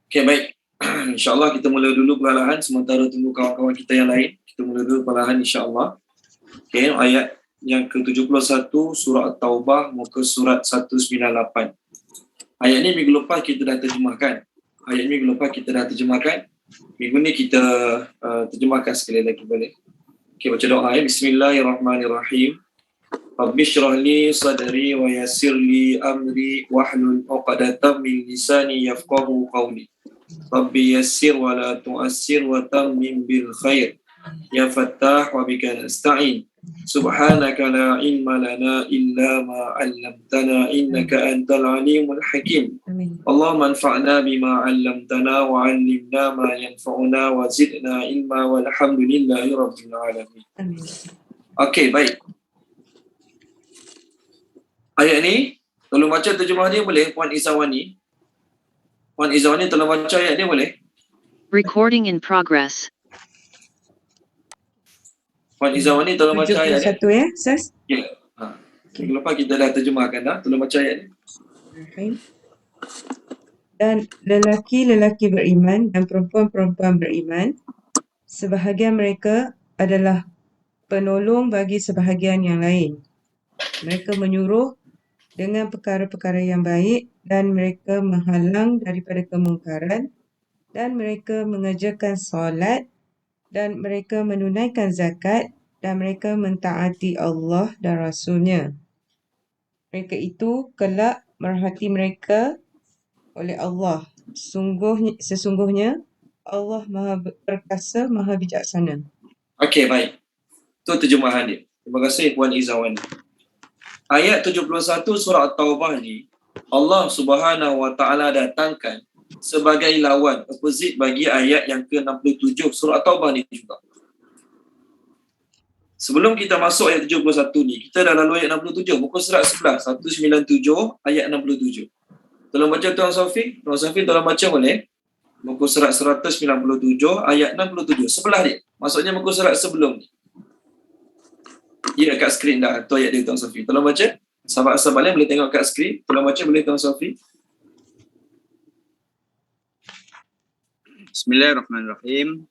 Okey, baik. InsyaAllah kita mula dulu perlahan sementara tunggu kawan-kawan kita yang lain. Kita mula dulu perlahan insyaAllah. Okey, ayat yang ke-71 surah At-Taubah muka surat 198. Ayat ni minggu lepas kita dah terjemahkan. Minggu ni kita terjemahkan sekali lagi boleh. Okey, baca doa ya. Bismillahirrahmanirrahim. Rabbi syrah li sadri wa yassir li amri wahlul 'uqdatam min lisani yafqahu qawli. Rabbi yassir wa la tu'assir wa tammim bil khair. Ya Fattah wa bika nasta'in. Subhanaka la ilma lana illa ma 'allamtana innaka antal alimul hakim. Allahumma anfa'na bima 'allamtana wa 'allimna ma yanfa'una wa zidna ilma walhamdulillahi rabbil alamin. Okey, baik. Ayat ni tolong baca terjemah dia boleh Puan Izawani? Puan Izawani tolong baca ayat dia boleh? Recording in progress. Puan Izawani tolong baca ayat dia. 71 ya, Ustaz? Ya. Minggu lepas kita dah terjemahkan dah. Tolong baca ayat ni. Dan lelaki-lelaki beriman dan perempuan-perempuan beriman, sebahagian mereka adalah penolong bagi sebahagian yang lain. Mereka menyuruh dengan perkara-perkara yang baik dan mereka menghalang daripada kemungkaran dan mereka mengerjakan solat dan mereka menunaikan zakat dan mereka mentaati Allah dan Rasulnya. Mereka itu kelak merahmati mereka oleh Allah. Sesungguhnya Allah Maha Perkasa, Maha Bijaksana. Okey, baik. Itu terjemahan dia. Terima kasih Puan Izawani. Ayat 71 surah At-Taubah ni Allah Subhanahu Wa Taala datangkan sebagai lawan, opposite bagi ayat yang ke-67 surah At-Taubah ni juga. Sebelum kita masuk ayat 71 ni, kita dah lalu ayat 67, muka surat 11, 197 ayat 67. Tolong baca Tuan Sofi. Tuan Sofi tolong baca boleh? Muka surat 197 ayat 67. Sebelah dia. Maksudnya muka surat sebelum ni. Ya, kat skrin dah. Tu ayat dia Tuan Sofi. Tolong baca. Sahabat-sahabat lain boleh tengok kat skrin. Tolong baca boleh Tuan Sofi. Bismillahirrahmanirrahim.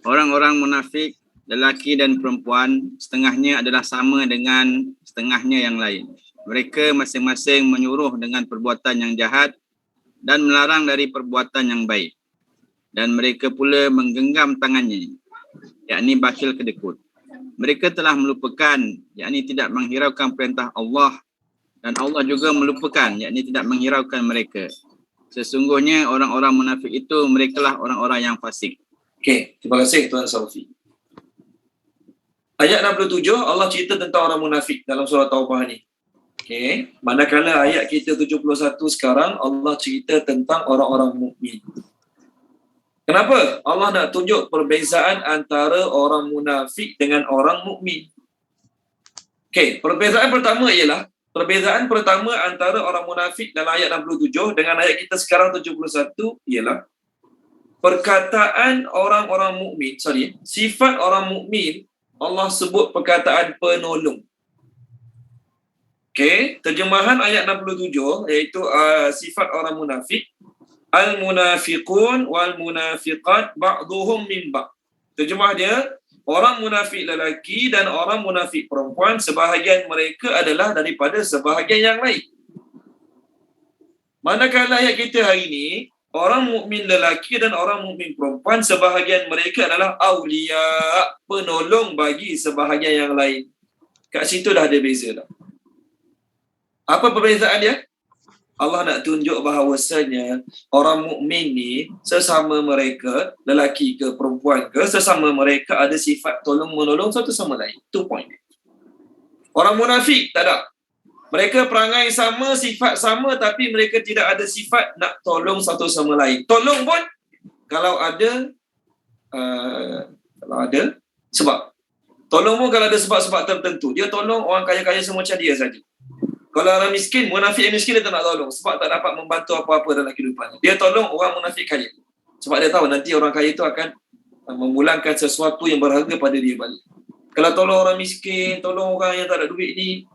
Orang-orang munafik, lelaki dan perempuan, setengahnya adalah sama dengan setengahnya yang lain. Mereka masing-masing menyuruh dengan perbuatan yang jahat dan melarang dari perbuatan yang baik. Dan mereka pula menggenggam tangannya, yakni bakil kedekut. Mereka telah melupakan, yakni tidak menghiraukan perintah Allah, dan Allah juga melupakan, yakni tidak menghiraukan mereka. Sesungguhnya orang-orang munafik itu merekalah orang-orang yang fasik. Okey, terima kasih Tuan Sofi. Ayat 67 Allah cerita tentang orang munafik dalam surah Taubah ni. Okey, manakala ayat kita 71 sekarang Allah cerita tentang orang-orang mukmin. Kenapa Allah nak tunjuk perbezaan antara orang munafik dengan orang mukmin? Okey, perbezaan pertama antara orang munafik dalam ayat 67 dengan ayat kita sekarang 71 ialah perkataan orang-orang mukmin, sifat orang mukmin Allah sebut perkataan penolong. Okey, terjemahan ayat 67 iaitu sifat orang munafik. Al-munafiqun wal munafiqat ba'duhum min ba'd. Terjemah dia, orang munafik lelaki dan orang munafik perempuan sebahagian mereka adalah daripada sebahagian yang lain. Manakala ayat kita hari ini, orang mukmin lelaki dan orang mukmin perempuan sebahagian mereka adalah awliya, penolong bagi sebahagian yang lain. Kat situ dah ada beza dah. Apa perbezaan dia? Allah nak tunjuk bahawasanya orang mukmin ni sesama mereka, lelaki ke perempuan ke, sesama mereka ada sifat tolong menolong satu sama lain. Itu point dia. Orang munafik tak ada. Mereka perangai sama, sifat sama, tapi mereka tidak ada sifat nak tolong satu sama lain. Tolong pun kalau ada sebab. Tolong pun kalau ada sebab-sebab tertentu. Dia tolong orang kaya-kaya semua macam dia saja. Kalau orang miskin, munafik yang miskin dia tak nak tolong sebab tak dapat membantu apa-apa dalam kehidupannya. Dia tolong orang munafik kaya sebab dia tahu nanti orang kaya itu akan memulangkan sesuatu yang berharga pada dia balik. Kalau tolong orang miskin, tolong orang yang tak ada duit ni,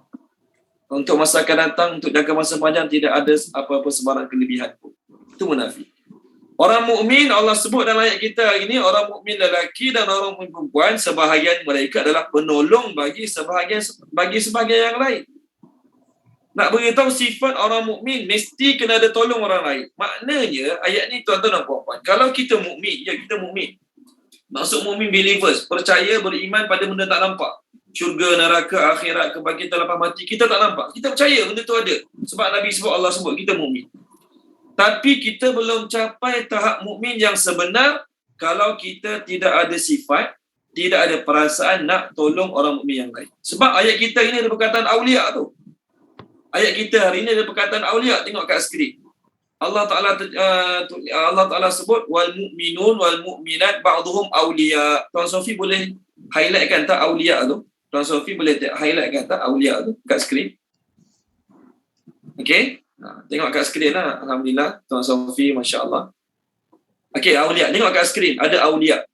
untuk masa akan datang, untuk jangka masa panjang tidak ada apa-apa sebarang kelebihan pun. Itu munafik. Orang mukmin Allah sebut dalam ayat kita hari ini, orang mukmin lelaki dan orang mukmin perempuan, sebahagian mereka adalah penolong bagi sebahagian yang lain. Nak beritahu sifat orang mukmin mesti kena ada tolong orang lain. Maknanya ayat ni tuan-tuan dan puan-puan, kalau kita mukmin, ya kita mukmin. Maksud mukmin believers, percaya beriman pada benda tak nampak. Syurga, neraka, akhirat, kebangkitan lepas mati, kita tak nampak. Kita percaya benda tu ada. Sebab Nabi sebut, Allah sebut, kita mukmin. Tapi kita belum capai tahap mukmin yang sebenar kalau kita tidak ada sifat, tidak ada perasaan nak tolong orang mukmin yang lain. Sebab ayat kita ini ada perkataan aulia tu. Ayat kita hari ini ada perkataan aulia, tengok kat skrin. Allah Taala sebut wal mu'minun wal mu'minat ba'dhum aulia. Tuan Sofi boleh highlightkan tak aulia tu? Tuan Sofi boleh highlightkan tak aulia tu kat skrin? Okey. Tengok kat skrin lah. Alhamdulillah. Tuan Sofi, Masya Allah. Okey, aulia. Tengok kat skrin. Ada aulia.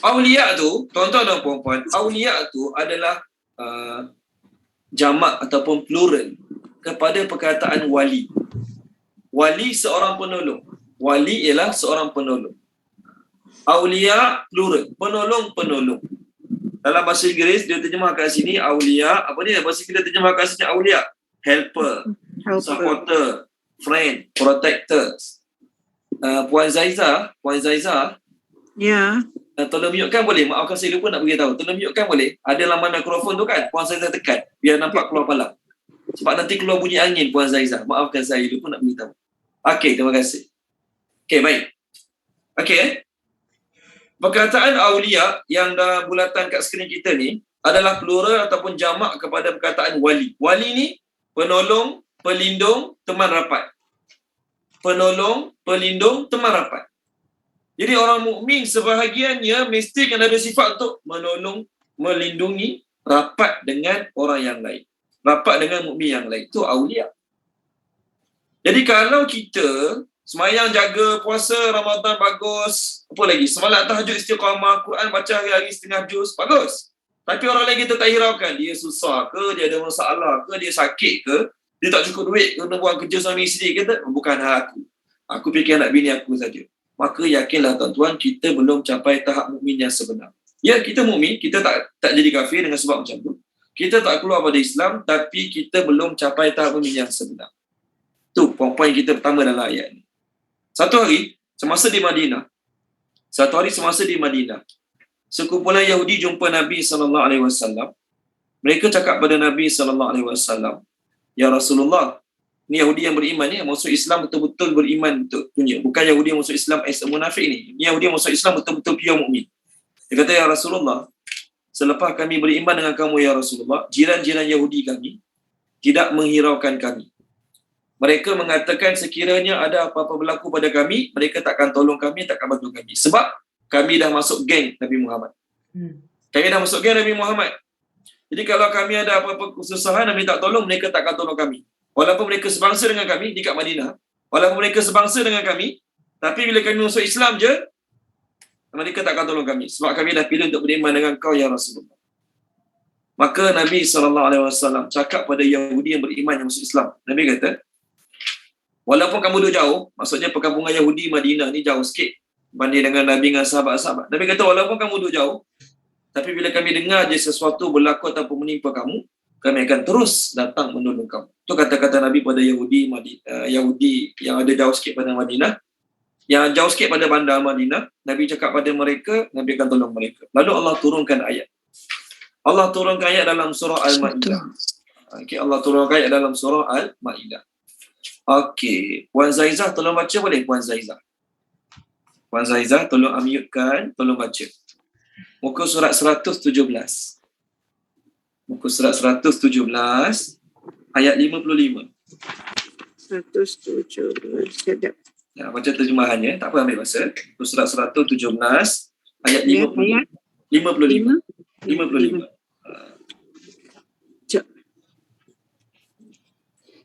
Aulia tu, tuan-tuan dan puan-puan, aulia tu adalah jamak ataupun plural kepada perkataan wali. Wali seorang penolong. Wali ialah seorang penolong. Aulia plural. Penolong-penolong. Dalam bahasa Inggeris, dia terjemah kat sini aulia. Apa ni? Bahasa kita terjemah kat sini aulia. Helper. Supporter, friend, protector. Puan Zaiza, Ya. tolong mute-kan boleh? Maafkan saya lupa nak beritahu. Tolong mute-kan boleh? Ada laman mikrofon tu kan? Puan Zaiza tekan biar nampak keluar palang. Sebab nanti keluar bunyi angin Puan Zaiza. Maafkan saya lupa nak beritahu. Okey, terima kasih. Okey, baik. Okey. Perkataan aulia yang dalam bulatan kat skrin kita ni adalah plural ataupun jamak kepada perkataan wali. Wali ni penolong, pelindung, teman rapat. Penolong, pelindung, teman rapat. Jadi orang mukmin sebahagiannya mesti kena ada sifat untuk menolong, melindungi, rapat dengan orang yang lain. Rapat dengan mukmin yang lain. Itu aulia. Jadi kalau kita semayang, jaga, puasa, Ramadan bagus, apa lagi? Semalat tahajud, istiqamah, Quran baca hari-hari setengah juz, bagus. Tapi orang lain kita tak hiraukan. Dia susah ke, dia ada masalah ke, dia sakit ke, dia tak cukup duit kena buat kerja suami isteri ke, bukan hal aku. Aku fikir anak bini aku saja. Maka yakinlah tuan-tuan, kita belum capai tahap mukmin yang sebenar. Ya, kita mukmin, kita tak jadi kafir dengan sebab macam tu. Kita tak keluar pada Islam, tapi kita belum capai tahap mukmin yang sebenar. Tu poin kita pertama dalam ayat ni. Satu hari semasa di Madinah, sekumpulan Yahudi jumpa Nabi SAW. Mereka cakap pada Nabi SAW, "Ya Rasulullah," ni Yahudi yang beriman ni, masuk Islam betul-betul beriman betul punya. Bukan Yahudi yang masuk Islam as a munafik ni. Ni Yahudi yang masuk Islam betul-betul pure mukmin. Dia kata, "Ya Rasulullah, selepas kami beriman dengan kamu ya Rasulullah, jiran-jiran Yahudi kami tidak menghiraukan kami. Mereka mengatakan sekiranya ada apa-apa berlaku pada kami, mereka takkan tolong kami, takkan bantu kami. Sebab kami dah masuk geng Nabi Muhammad." Kami dah masuk geng Nabi Muhammad. Jadi kalau kami ada apa-apa kesusahan, Nabi tak tolong, mereka takkan tolong kami. Walaupun mereka sebangsa dengan kami di kat Madinah, walaupun mereka sebangsa dengan kami, tapi bila kami masuk Islam je, mereka takkan tolong kami. Sebab kami dah pilih untuk beriman dengan kau ya Rasulullah. Maka Nabi SAW cakap pada Yahudi yang beriman yang masuk Islam. Nabi kata, walaupun kamu duduk jauh, maksudnya perkampungan Yahudi Madinah ni jauh sikit banding dengan Nabi dengan sahabat-sahabat. Nabi kata, walaupun kamu duduk jauh, tapi bila kami dengar je sesuatu berlaku ataupun menimpa kamu, kami akan terus datang menolong kamu. Itu kata-kata Nabi pada Yahudi yang ada jauh sikit pada Madinah. Yang jauh sikit pada bandar Madinah, Nabi cakap pada mereka, Nabi akan tolong mereka. Lalu Allah turunkan ayat. Allah turunkan ayat dalam surah Al-Ma'idah. Okay, Allah turunkan ayat dalam surah Al-Ma'idah. Okey, Puan Zaizah tolong baca boleh Puan Zaizah? Puan Zaizah tolong unmute-kan, tolong baca. Muka surat 117. Muka surat 117 ayat 55. 117. Sedap. Ya, baca terjemahannya, tak apa ambil masa. Muka surat 117 ayat 55. 55.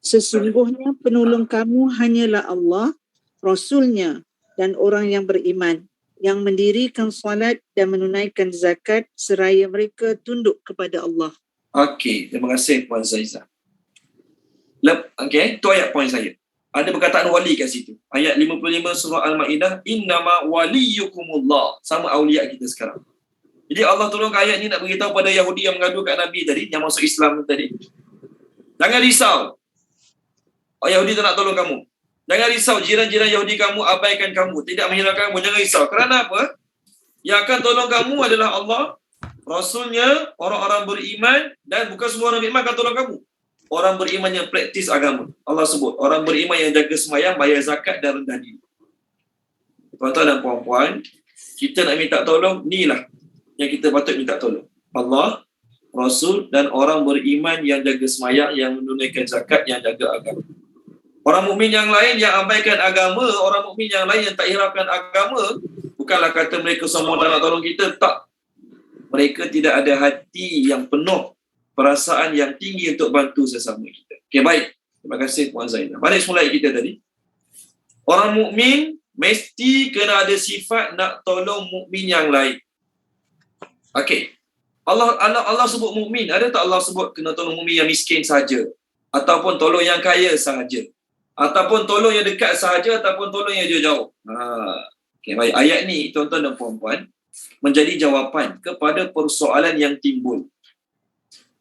Sesungguhnya penolong kamu hanyalah Allah, Rasulnya dan orang yang beriman, yang mendirikan salat dan menunaikan zakat seraya mereka tunduk kepada Allah. Okey, terima kasih Puan Zaizah. Okey, tu ayat poin saya. Ada perkataan wali kat situ. Ayat 55 surah Al-Maidah, innama waliyukumullah, sama aulia kita sekarang. Jadi Allah tolong ayat ni nak beritahu pada Yahudi yang mengadu kat Nabi tadi, yang masuk Islam tadi. Jangan risau. Yahudi tak nak tolong kamu. Jangan risau, jiran-jiran Yahudi kamu abaikan kamu, tidak menghiraukan kamu. Jangan risau. Kerana apa? Yang akan tolong kamu adalah Allah, Rasulnya, orang-orang beriman, dan bukan semua orang beriman akan tolong kamu. Orang beriman yang praktis agama. Allah sebut, orang beriman yang jaga sembahyang, bayar zakat dan rendah diri. Tuan-tuan dan puan-puan, kita nak minta tolong, inilah yang kita patut minta tolong. Allah, Rasul dan orang beriman yang jaga sembahyang, yang menunaikan zakat, yang jaga agama. Orang mukmin yang lain yang abaikan agama, orang mukmin yang lain yang tak hiraukan agama, bukanlah kata mereka semua tak nak tolong kita, tak. Mereka tidak ada hati yang penuh, perasaan yang tinggi untuk bantu sesama kita. Okey, baik. Terima kasih Puan Zainah. Balik semula kita tadi. Orang mukmin mesti kena ada sifat nak tolong mukmin yang lain. Okey. Allah sebut mukmin, ada tak Allah sebut kena tolong mukmin yang miskin saja, ataupun tolong yang kaya sahaja, ataupun tolong yang dekat sahaja, ataupun tolong yang jauh-jauh? Okey, baik. Ayat ni tuan-tuan dan puan-puan menjadi jawapan kepada persoalan yang timbul.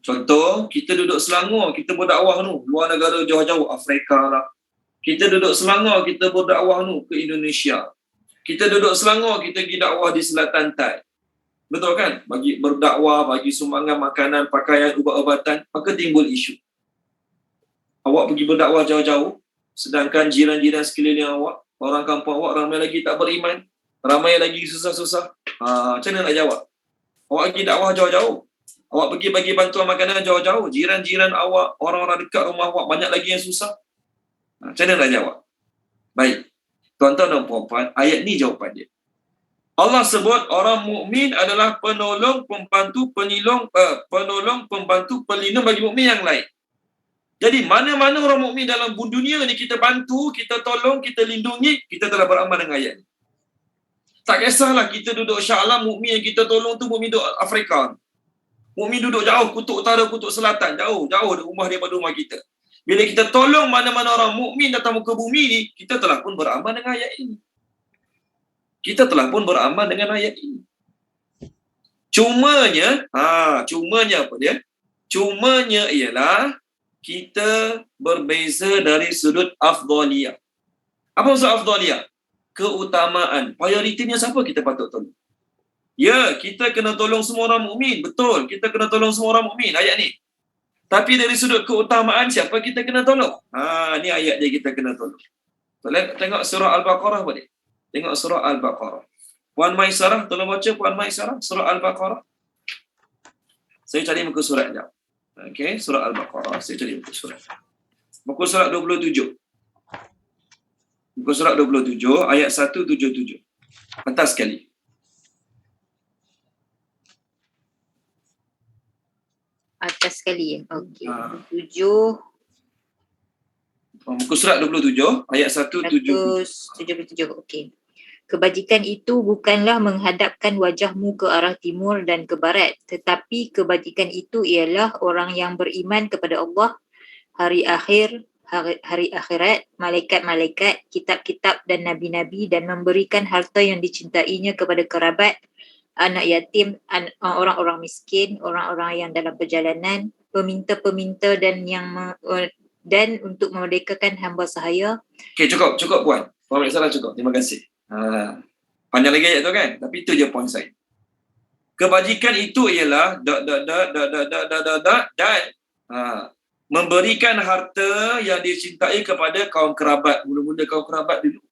Contoh, kita duduk Selangor, kita berdakwah tu, luar negara jauh-jauh, Afrika lah. Kita duduk Selangor, kita berdakwah tu ke Indonesia. Kita duduk Selangor, kita pergi dakwah di Selatan Tai. Betul kan? Bagi berdakwah, bagi sumbangan makanan, pakaian, ubat-ubatan, maka timbul isu. Awak pergi berdakwah jauh-jauh, sedangkan jiran-jiran sekeliling awak, orang kampung awak ramai lagi tak beriman, ramai lagi susah-susah. Macam mana nak jawab? Awak pergi dakwah jauh-jauh, awak pergi bagi bantuan makanan jauh-jauh, jiran-jiran awak, orang-orang dekat rumah awak banyak lagi yang susah. Macam mana nak jawab? Baik, tuan-tuan dan puan-puan, ayat ni jawapan dia. Allah sebut orang mukmin adalah penolong, pembantu, penolong, pembantu, pelindung bagi mukmin yang lain. Jadi mana-mana orang mukmin dalam dunia ni kita bantu, kita tolong, kita lindungi, kita telah beramal dengan ayat ni. Tak kisahlah kita duduk Shah Alam, mukmin yang kita tolong tu mukmin duduk Afrika. Mukmin duduk jauh, kutub utara, kutub selatan, jauh rumah daripada rumah kita. Bila kita tolong mana-mana orang mukmin datang muka bumi ni, kita telah pun beramal dengan ayat ini. Kita telah pun beramal dengan ayat ini. Cumanya apa dia? Cumanya ialah kita berbeza dari sudut afdaliyah. Apa maksud afdaliyah? Keutamaan. Prioritinya siapa kita patut tolong? Ya, kita kena tolong semua orang mukmin. Betul, kita kena tolong semua orang mukmin ayat ni. Tapi dari sudut keutamaan siapa kita kena tolong? Ni ayat dia kita kena tolong. Tengok surah Al-Baqarah boleh? Tengok surah Al-Baqarah. Puan Maisarah, tolong baca Puan Maisarah, surah Al-Baqarah. Saya cari muka surat sekejap. Okey, surah Al-Baqarah. Saya cari muka surat. Muka surat 27. Muka surat 27, ayat 177. Atas sekali. Atas sekali ya. Okey. 7. Muka surat 27, ayat 177. Okey. Kebajikan itu bukanlah menghadapkan wajahmu ke arah timur dan ke barat, tetapi kebajikan itu ialah orang yang beriman kepada Allah, hari akhirat, malaikat-malaikat, kitab-kitab dan nabi-nabi, dan memberikan harta yang dicintainya kepada kerabat, anak yatim, orang-orang miskin, orang-orang yang dalam perjalanan, peminta-peminta dan untuk memerdekakan hamba sahaya. Okey, cukup Puan. Puan Maisarah cukup. Terima kasih. Panjang lagi ayat tu kan? Tapi itu je poin saya. Kebajikan itu ialah dan memberikan harta yang dicintai kepada kaum kerabat. Mula-mula kaum kerabat dulu.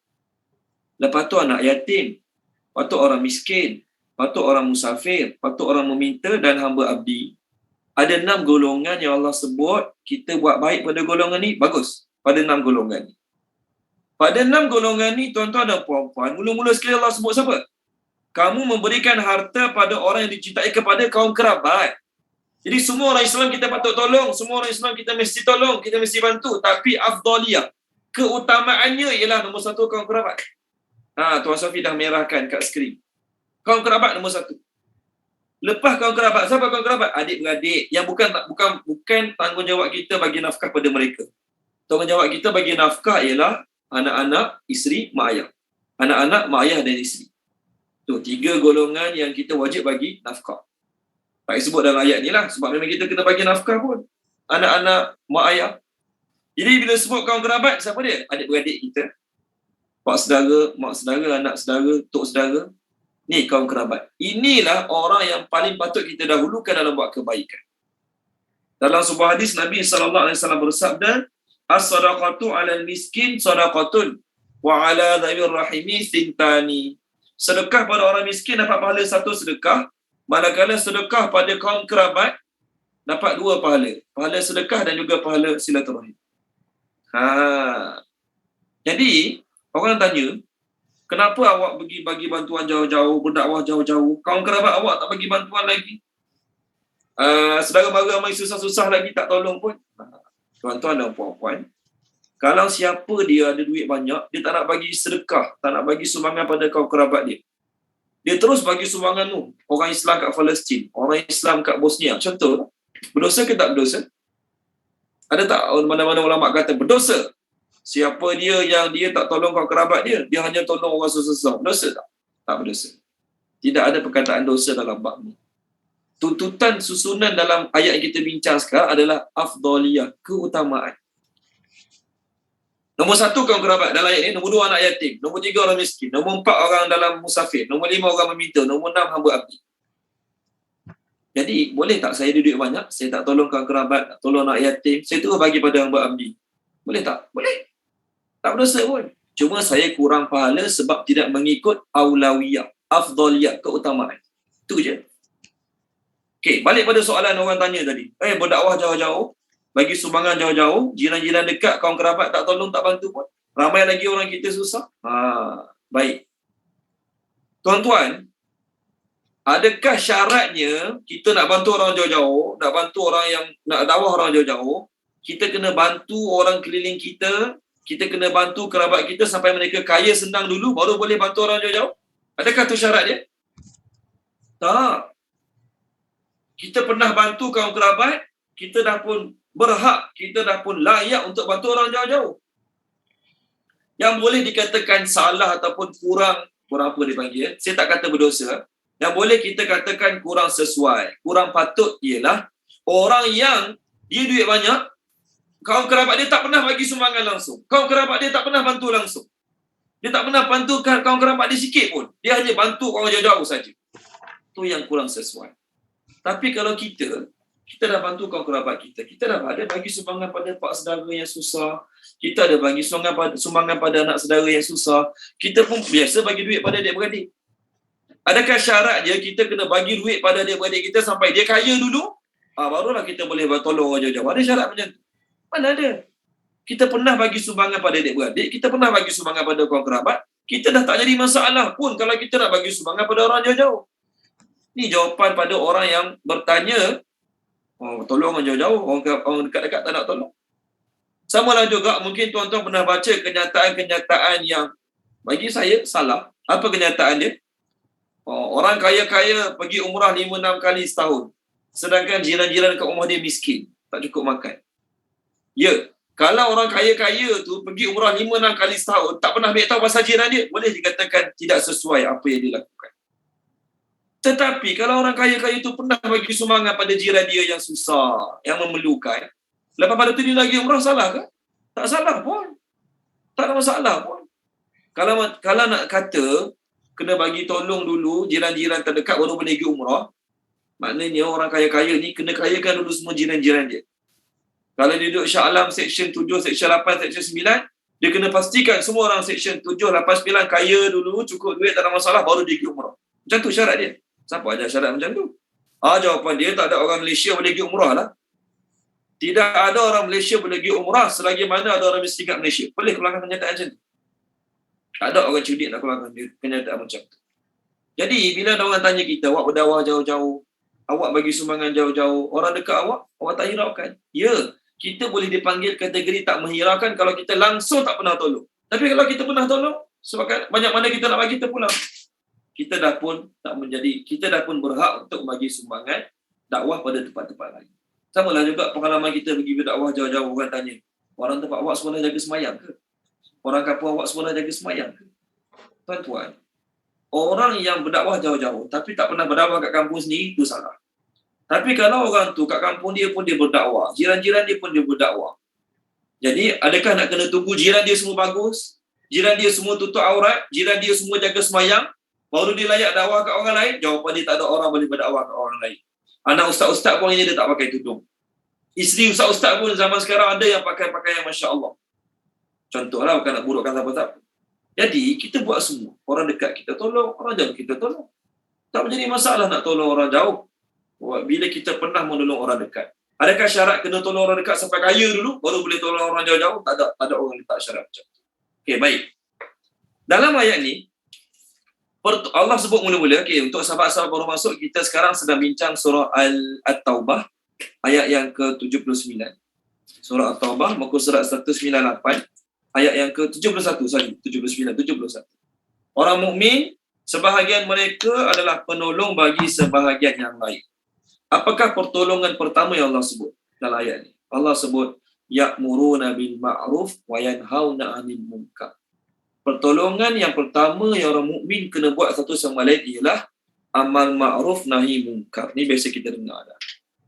Lepas tu anak yatim. Lepas tu orang miskin. Lepas tu orang musafir. Lepas tu orang meminta dan hamba abdi. Ada 6 golongan yang Allah sebut. Kita buat baik pada golongan ni, bagus. Pada 6 golongan ni. Pada 6 golongan ni, tuan-tuan dan puan-puan, mula-mula sekali Allah sebut siapa? Kamu memberikan harta pada orang yang dicintai kepada kaum kerabat. Jadi semua orang Islam kita patut tolong, semua orang Islam kita mesti tolong, kita mesti bantu. Tapi afdaliyah, keutamaannya ialah nombor 1 kaum kerabat. Tuan Safi dah merahkan kat skrin. Kaum kerabat nombor 1. Lepas kaum kerabat, siapa kaum kerabat? Adik-beradik yang bukan tanggungjawab kita bagi nafkah pada mereka. Tanggungjawab kita bagi nafkah ialah anak-anak, isteri, mak ayah. Anak-anak, mak ayah dan isteri. Tu 3 golongan yang kita wajib bagi nafkah. Tak sebut dalam ayat ni lah, sebab memang kita kena bagi nafkah pun. Anak-anak, mak ayah. Jadi bila sebut kaum kerabat, siapa dia? Adik-beradik kita. Pak saudara, mak saudara, anak saudara, tok saudara. Ni kaum kerabat. Inilah orang yang paling patut kita dahulukan dalam buat kebaikan. Dalam sebuah hadis Nabi SAW bersabda, as-sadaqatu 'alal miskin sadaqatun wa 'ala dzawir rahimi sintani. Sedekah pada orang miskin dapat pahala 1 sedekah, manakala sedekah pada kaum kerabat dapat 2 pahala. Pahala sedekah dan juga pahala silaturahim. Jadi orang tanya, kenapa awak pergi bagi bantuan jauh-jauh, berdakwah jauh-jauh, kaum kerabat awak tak bagi bantuan lagi? Saudara mara ramai susah-susah lagi tak tolong pun. Tuan-tuan dan puan-puan, kalau siapa dia ada duit banyak, dia tak nak bagi sedekah, tak nak bagi sumbangan pada kaum kerabat dia. Dia terus bagi sumbangan tu. Orang Islam kat Palestin, orang Islam kat Bosnia. Contoh, berdosa ke tak berdosa? Ada tak mana-mana ulama kata berdosa? Siapa dia yang dia tak tolong kaum kerabat dia, dia hanya tolong orang susah-susah. Berdosa tak? Tak berdosa. Tidak ada perkataan dosa dalam bab ni. Tuntutan susunan dalam ayat yang kita bincang sekarang adalah afdaliyah, keutamaan. Nombor 1 kaum kerabat dalam ayat ini, nombor 2 anak yatim, nombor 3 orang miskin, nombor 4 orang dalam musafir, nombor 5 orang meminta, nombor 6 hamba abdi. Jadi, boleh tak saya ada duit banyak, saya tak tolong kaum kerabat, tak tolong anak yatim, saya terus bagi pada hamba abdi? Boleh tak? Boleh. Tak berdosa pun. Cuma saya kurang pahala sebab tidak mengikut aulawiyah, afdaliyah, keutamaan. Itu je. Okey, balik pada soalan orang tanya tadi. Berdakwah jauh-jauh, bagi sumbangan jauh-jauh, jiran-jiran dekat, kaum kerabat tak tolong, tak bantu pun. Ramai lagi orang kita susah. Baik. Tuan-tuan, adakah syaratnya kita nak bantu orang jauh-jauh, nak bantu orang yang nak dakwah orang jauh-jauh, kita kena bantu orang keliling kita, kita kena bantu kerabat kita sampai mereka kaya senang dulu, baru boleh bantu orang jauh-jauh? Adakah tu syarat dia? Tak. Kita pernah bantu kaum kerabat, kita dah pun berhak, kita dah pun layak untuk bantu orang jauh-jauh. Yang boleh dikatakan salah ataupun kurang apa dia panggil, saya tak kata berdosa, yang boleh kita katakan kurang sesuai, kurang patut ialah orang yang dia duit banyak, kaum kerabat dia tak pernah bagi sumbangan langsung. Kaum kerabat dia tak pernah bantu langsung. Dia tak pernah bantu kaum kerabat dia sikit pun. Dia hanya bantu orang jauh-jauh saja. Itu yang kurang sesuai. Tapi kalau kita dah bantu kaum kerabat kita, kita dah ada bagi sumbangan pada pak saudara yang susah, kita ada bagi sumbangan pada anak saudara yang susah, kita pun biasa bagi duit pada adik-beradik. Adakah syarat dia kita kena bagi duit pada adik-beradik kita sampai dia kaya dulu? Barulah kita boleh tolong orang jauh-jauh. Ada syarat macam tu? Mana ada? Kita pernah bagi sumbangan pada adik-beradik, kita pernah bagi sumbangan pada kaum kerabat, kita dah tak jadi masalah pun kalau kita nak bagi sumbangan pada orang jauh-jauh. Ni jawapan pada orang yang bertanya, tolong orang jauh-jauh, orang dekat-dekat tak nak tolong. Samalah juga, mungkin tuan-tuan pernah baca kenyataan-kenyataan yang bagi saya salah. Apa kenyataan dia? Orang kaya-kaya pergi umrah 5-6 kali setahun. Sedangkan jiran-jiran dekat rumah dia miskin, tak cukup makan. Ya, kalau orang kaya-kaya tu pergi umrah 5-6 kali setahun, tak pernah ambil tahu pasal jiran dia, boleh dikatakan tidak sesuai apa yang dia lakukan. Tetapi kalau orang kaya-kaya itu pernah bagi sumbangan pada jiran dia yang susah, yang memerlukan, lepas pada tu dia lagi umrah, salah ke? Tak salah pun. Tak ada masalah pun. Kalau nak kata kena bagi tolong dulu jiran-jiran terdekat baru boleh pergi umrah, maknanya orang kaya-kaya ni kena kayakan dulu semua jiran-jiran dia. Kalau dia duduk Shah Alam Seksyen 7, Seksyen 8, Seksyen 9, dia kena pastikan semua orang Seksyen 7, 8, 9 kaya dulu, cukup duit, tak ada masalah, baru dia pergi umrah. Macam tu syarat dia. Siapa ada syarat macam tu? Jawapan dia, tak ada orang Malaysia boleh pergi umrah lah. Tidak ada orang Malaysia boleh pergi umrah selagi mana ada orang miskin kat Malaysia. Boleh keluarkan kenyataan macam tu? Ada orang cerdik nak keluarkan kenyataan macam tu. Jadi, bila ada orang tanya kita, awak berdakwah jauh-jauh, awak bagi sumbangan jauh-jauh, orang dekat awak tak hiraukan. Ya, kita boleh dipanggil kategori tak menghiraukan kalau kita langsung tak pernah tolong. Tapi kalau kita pernah tolong, sebab banyak mana kita nak bagi, kita pulang. Kita dah pun berhak untuk bagi sumbangan dakwah pada tempat-tempat lain. Samalah juga pengalaman kita pergi berdakwah jauh-jauh, orang tanya, Orang tempat awak semua jaga semayang ke? Orang kampung awak semua jaga semayang ke? Tuan-tuan, orang yang berdakwah jauh-jauh tapi tak pernah berdakwah kat kampung sendiri, itu salah. Tapi kalau orang tu kat kampung dia pun dia berdakwah, jiran-jiran dia pun dia berdakwah. Jadi adakah nak kena tunggu jiran dia semua bagus, jiran dia semua tutup aurat, jiran dia semua jaga semayang, baru dia layak dakwah kat orang lain? Jawapan dia, tak ada orang boleh berdakwah kat orang lain. Anak ustaz-ustaz pun dia tak pakai tudung. Isteri ustaz-ustaz pun zaman sekarang ada yang pakai pakaian Masya Allah. Contohlah, bukan nak burukkan siapa-siapa. Jadi kita buat semua. Orang dekat kita tolong, orang jauh kita tolong. Tak menjadi masalah nak tolong orang jauh bila kita pernah menolong orang dekat. Adakah syarat kena tolong orang dekat sampai kaya dulu baru boleh tolong orang jauh-jauh? Tak ada orang letak syarat macam tu. Okey, baik. Dalam ayat ni Allah sebut mula-mula, untuk sahabat-sahabat baru masuk, kita sekarang sedang bincang surah At-Taubah ayat yang ke-79. Surah At-Taubah muka surat 198 ayat yang ke-71, 71. Orang mukmin, sebahagian mereka adalah penolong bagi sebahagian yang lain. Apakah pertolongan pertama yang Allah sebut dalam ayat ni? Allah sebut ya'muruna bil ma'ruf wa yanhauna 'anil munkar. Pertolongan yang pertama yang orang mukmin kena buat satu sama lain ialah amal ma'ruf nahi munkar. Ni biasa kita dengar dah.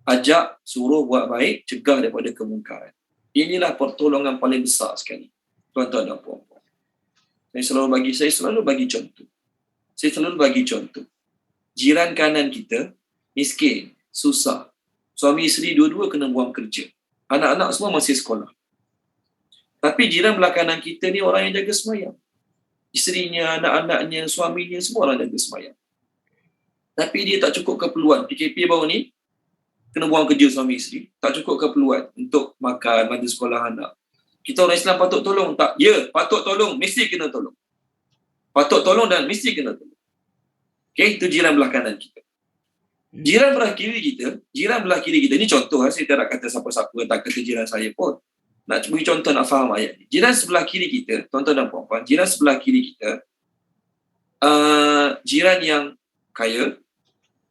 Ajak, suruh buat baik, cegah daripada kemungkaran. Inilah pertolongan paling besar sekali. Tuan-tuan dan puan-puan. Saya selalu bagi contoh. Jiran kanan kita miskin, susah. Suami isteri dua-dua kena buang kerja. Anak-anak semua masih sekolah. Tapi jiran belah kanan kita ni orang yang jaga semayang. Isterinya, anak-anaknya, suaminya, semua orang jaga semayang. Tapi dia tak cukup keperluan. PKP baru ni, kena buang kerja suami isteri. Tak cukup keperluan untuk makan, bagi sekolah anak. Kita orang Islam patut tolong tak? Ya, patut tolong. Mesti kena tolong. Patut tolong dan mesti kena tolong. Okey, itu jiran belah kanan kita. Jiran belah kiri kita, ni contoh, saya tak nak kata siapa-siapa, tak kata jiran saya pun. Nak bagi contoh, nak faham ayat ni. Jiran sebelah kiri kita, tuan-tuan dan puan-puan, jiran sebelah kiri kita, jiran yang kaya,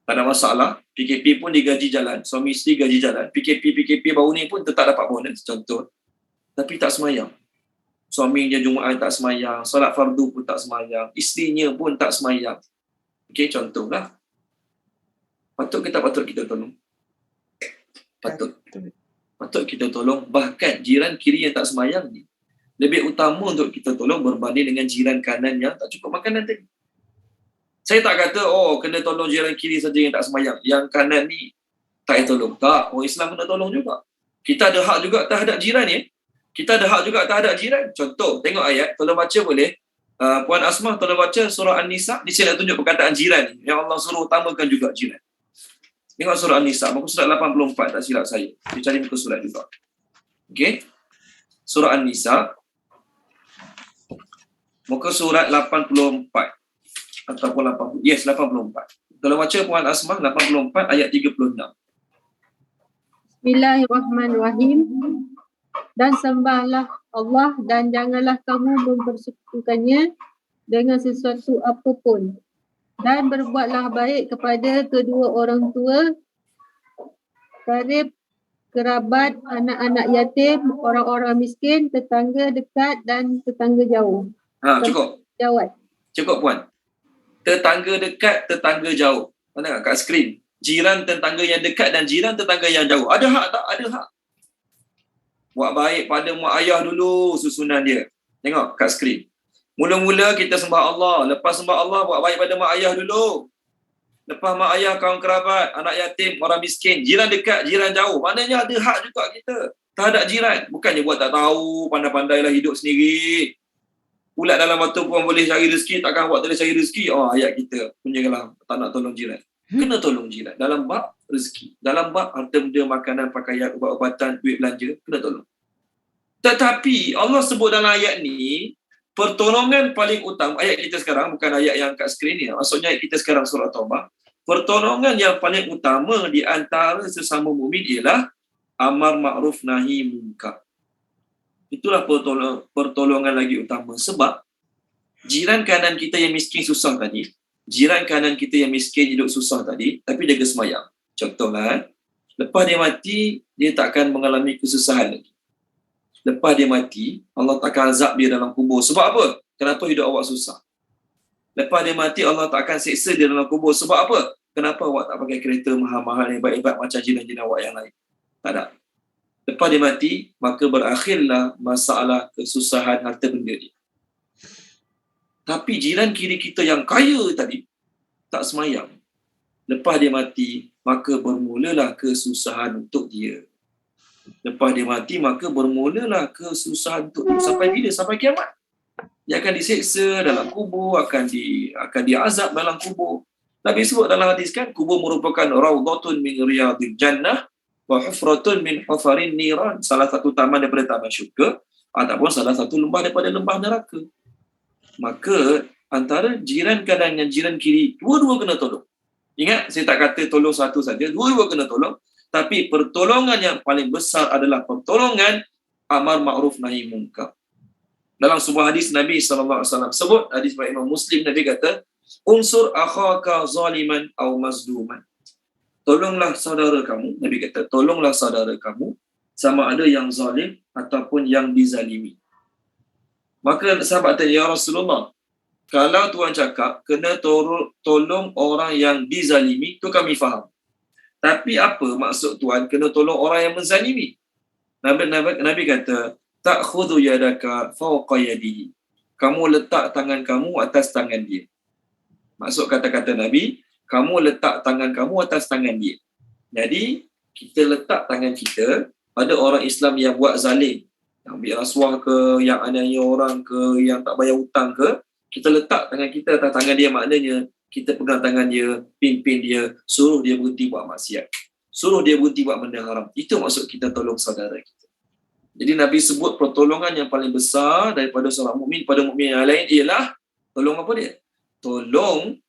tak ada masalah, PKP pun digaji jalan, suami isteri gaji jalan, PKP baru ni pun tetap dapat bonus, contoh. Tapi tak semayang. Suaminya Jumaat tak semayang, solat fardu pun tak semayang, isterinya pun tak semayang. Okey, contohlah. Patut kita tolong? Patut kita tolong. Bahkan jiran kiri yang tak semayang ni lebih utama untuk kita tolong berbanding dengan jiran kanan yang tak cukup makanan tadi. Saya tak kata, kena tolong jiran kiri saja yang tak semayang, yang kanan ni tak payah tolong. Tak, orang Islam kena tolong juga. Kita ada hak juga terhadap jiran ya. Contoh, tengok ayat, tolong baca boleh. Puan Asmah, tolong baca surah An-Nisa. Ni saya nak tunjuk perkataan jiran ni, yang Allah suruh utamakan juga jiran. Tengok surah An-Nisa, muka surat 84, tak silap saya. Dia cari muka surat juga. Okey. Surah An-Nisa, muka surat 84. Ataupun 80. Yes, 84. Kalau baca Puan Asmah, 84 ayat 36. Bismillahirrahmanirrahim. Dan sembahlah Allah dan janganlah kamu mempersekutukannya dengan sesuatu apapun. Dan berbuatlah baik kepada kedua orang tua, karib, kerabat, anak-anak yatim, orang-orang miskin, tetangga dekat dan tetangga jauh. Cukup. Jawab. Cukup Puan. Tetangga dekat, tetangga jauh. Mana kat skrin? Jiran tetangga yang dekat dan jiran tetangga yang jauh. Ada hak tak? Ada hak. Buat baik pada mak ayah dulu susunan dia. Tengok kat skrin. Mula-mula kita sembah Allah. Lepas sembah Allah, buat baik pada mak ayah dulu. Lepas mak ayah, kawan kerabat, anak yatim, orang miskin, jiran dekat, jiran jauh. Maknanya ada hak juga kita terhadap jiran. Bukannya buat tak tahu, pandai-pandailah hidup sendiri. Pula dalam waktu puan boleh cari rezeki, takkan buat tak boleh cari rezeki. Ayat kita punyalah tak nak tolong jiran. Kena tolong jiran. Dalam bab rezeki. Dalam bab harta benda, makanan, pakaian, ubat-ubatan, duit belanja, kena tolong. Tetapi Allah sebut dalam ayat ni, pertolongan paling utama, ayat kita sekarang, bukan ayat yang kat skrin ni, maksudnya ayat kita sekarang surah Taubah, pertolongan yang paling utama di antara sesama mukmin ialah amar ma'ruf nahi munkar. Itulah pertolongan lagi utama. Sebab jiran kanan kita yang miskin susah tadi, jiran kanan kita yang miskin hidup susah tadi, tapi jaga semayang. Contohlah, lepas dia mati, dia tak akan mengalami kesusahan lagi. lepas dia mati, Allah tak akan azab dia dalam kubur. Sebab apa? Kenapa hidup awak susah? Lepas dia mati, Allah tak akan seksa dia dalam kubur. Sebab apa? Kenapa awak tak pakai kereta mahal-mahal hebat-hebat macam jiran-jiran awak yang lain? Tak ada. Lepas dia mati, maka berakhirlah masalah kesusahan harta benda dia. Tapi jiran kiri kita yang kaya tadi, tak semayang. Lepas dia mati, maka bermulalah kesusahan untuk dia. Lepas dia mati, maka bermulalah kesusahan untuk dia. Sampai bila? Sampai kiamat. Dia akan diseksa dalam kubur, akan diazab dalam kubur. Nabi sebut dalam hadis kan, kubur merupakan raudhatun min riyadil jannah wa hufratun min hufarin niran. Salah satu taman daripada taman syurga ataupun salah satu lembah daripada lembah neraka. Maka antara jiran kanan dengan jiran kiri, dua-dua kena tolong. Ingat, saya tak kata tolong satu saja, dua-dua kena tolong. Tapi pertolongan yang paling besar adalah pertolongan amar ma'ruf nahi munkar. Dalam sebuah hadis Nabi SAW sebut, hadis Imam Muslim, Nabi kata, unsur akhaka zaliman aw mazluman. Tolonglah saudara kamu, Nabi kata, tolonglah saudara kamu sama ada yang zalim ataupun yang dizalimi. Maka sahabat tanya, ya Rasulullah, kalau Tuhan cakap kena tolong orang yang dizalimi, tu kami faham. Tapi apa maksud Tuhan kena tolong orang yang menzalimi? Nabi kata, ta'khudhu yadaka fawqa yadihi. Kamu letak tangan kamu atas tangan dia. Maksud kata-kata Nabi, kamu letak tangan kamu atas tangan dia. Jadi, kita letak tangan kita pada orang Islam yang buat zalim, yang ambil rasuah ke, yang aniaya orang ke, yang tak bayar hutang ke, kita letak tangan kita atas tangan dia, maknanya kita pegang tangan dia, pimpin dia, suruh dia berhenti buat maksiat, suruh dia berhenti buat benda haram. Itu maksud kita tolong saudara kita. Jadi Nabi sebut pertolongan yang paling besar daripada seorang mukmin pada mukmin yang lain ialah tolong apa dia? Tolong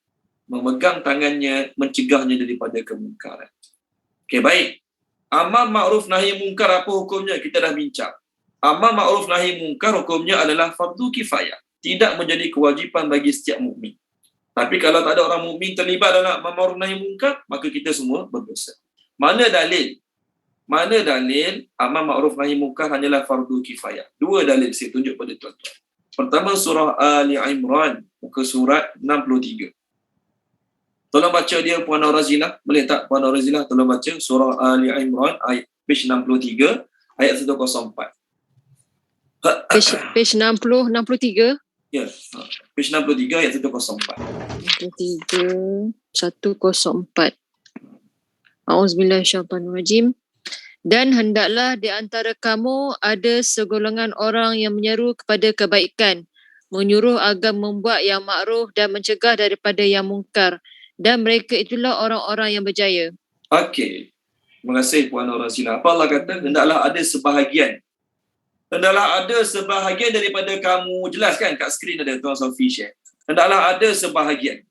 memegang tangannya, mencegahnya daripada kemungkaran. Okey, baik. Amar ma'ruf nahi munkar apa hukumnya? Kita dah bincang. Amar ma'ruf nahi munkar hukumnya adalah fardu kifayah. Tidak menjadi kewajipan bagi setiap mukmin. Tapi kalau tak ada orang mukmin terlibat dalam amar ma'ruf nahi munkar, maka kita semua berdosa. Mana dalil? Mana dalil amar ma'ruf nahi munkar hanyalah fardu kifayah? Dua dalil saya tunjuk pada tuan-tuan. Pertama, surah Ali Imran, muka surat 63. Tolong baca dia Puan Razilah. Boleh tak Puan Razilah tolong baca surah Ali Imran ayat page 63 ayat 104. Page 60, 63. Ya, page 63 ayat 104. 63, 104. A'udzubillahiminasyaitanirrajim. Dan hendaklah di antara kamu ada segolongan orang yang menyeru kepada kebaikan, menyuruh agar membuat yang makruf dan mencegah daripada yang mungkar. Dan mereka itulah orang-orang yang berjaya. Okey. Terima kasih Puan Razilah. Apa Allah kata? Hendaklah ada sebahagian. Hendaklah ada sebahagian daripada kamu. Jelas kan kat skrin ada Tuan Sofi share. Hendaklah ada sebahagian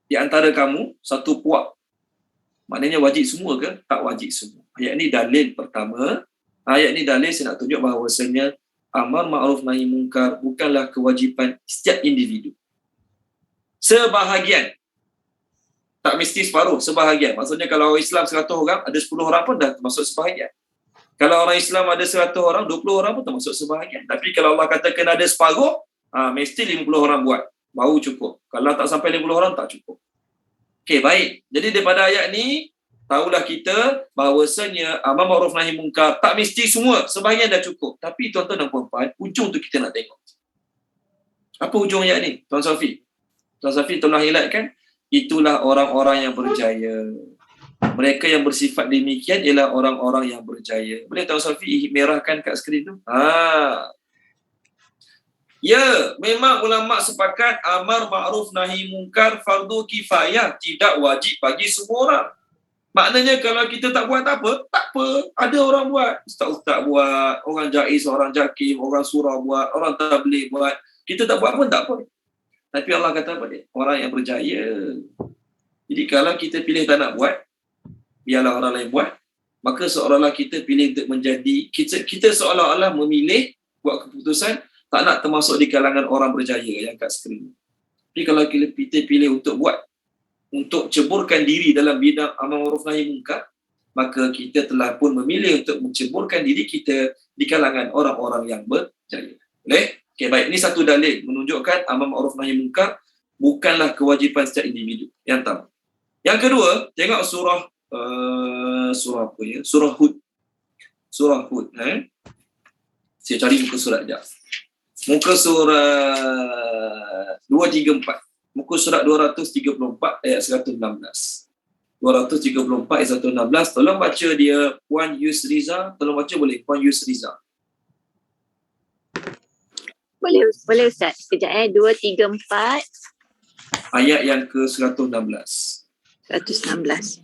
di antara kamu, satu puak. Maknanya wajib semua ke? Tak wajib semua. Ayat ni dalil pertama. Ayat ni dalil saya nak tunjuk bahawasanya amar ma'ruf nahi munkar bukanlah kewajipan setiap individu. Sebahagian. Tak mesti separuh, sebahagian. Maksudnya kalau orang Islam 100 orang, ada 10 orang pun dah termasuk sebahagian. Kalau orang Islam ada 100 orang, 20 orang pun termasuk sebahagian. Tapi kalau Allah kata kena ada separuh, mesti 50 orang buat. Baru cukup. Kalau tak sampai 50 orang, tak cukup. Okey, baik. Jadi daripada ayat ni, tahulah kita bahawasanya amar ma'ruf nahi munkar tak mesti semua, sebahagian dah cukup. Tapi tuan-tuan dan puan-puan, ujung tu kita nak tengok. Apa ujung ayat ni? Tuan Sofi. Tuan Sofi tolong highlightkan. Itulah orang-orang yang berjaya. Mereka yang bersifat demikian ialah orang-orang yang berjaya. Boleh Tuan Sofi merahkan kat skrin tu? Ya, memang ulama sepakat amar ma'ruf nahi munkar fardu kifayah, tidak wajib bagi semua orang. Maknanya kalau kita tak buat tak apa. Ada orang buat. Ustaz buat, orang jaiz, orang jakim, orang surah buat, orang tabligh buat. Kita tak buat pun tak apa. Tapi Allah kata apa dia? Orang yang berjaya. Jadi kalau kita pilih tak nak buat, biarlah orang lain buat. Maka seolah-olah kita pilih untuk menjadi, kita seolah-olah memilih buat keputusan tak nak termasuk di kalangan orang berjaya yang kat skrin. Tapi kalau kita pilih untuk buat, untuk ceburkan diri dalam bidang amar ma'ruf nahi munkar, maka kita telah pun memilih untuk menceburkan diri kita di kalangan orang-orang yang berjaya. Boleh? Okey, baik. Ini satu dalil menunjukkan amar ma'ruf nahi munkar bukanlah kewajipan setiap individu. Yang pertama. Yang kedua, tengok surah apa ya? Surah Hud. Surah Hud. Saya cari muka surat sekejap. Muka surat 234. Muka surat 234 ayat 116. 234 ayat 116. Tolong baca dia Puan Yusriza. Tolong baca boleh Puan Yusriza. Boleh Ustaz. Sekejap 2, 3, 4. Ayat yang ke 116. 116.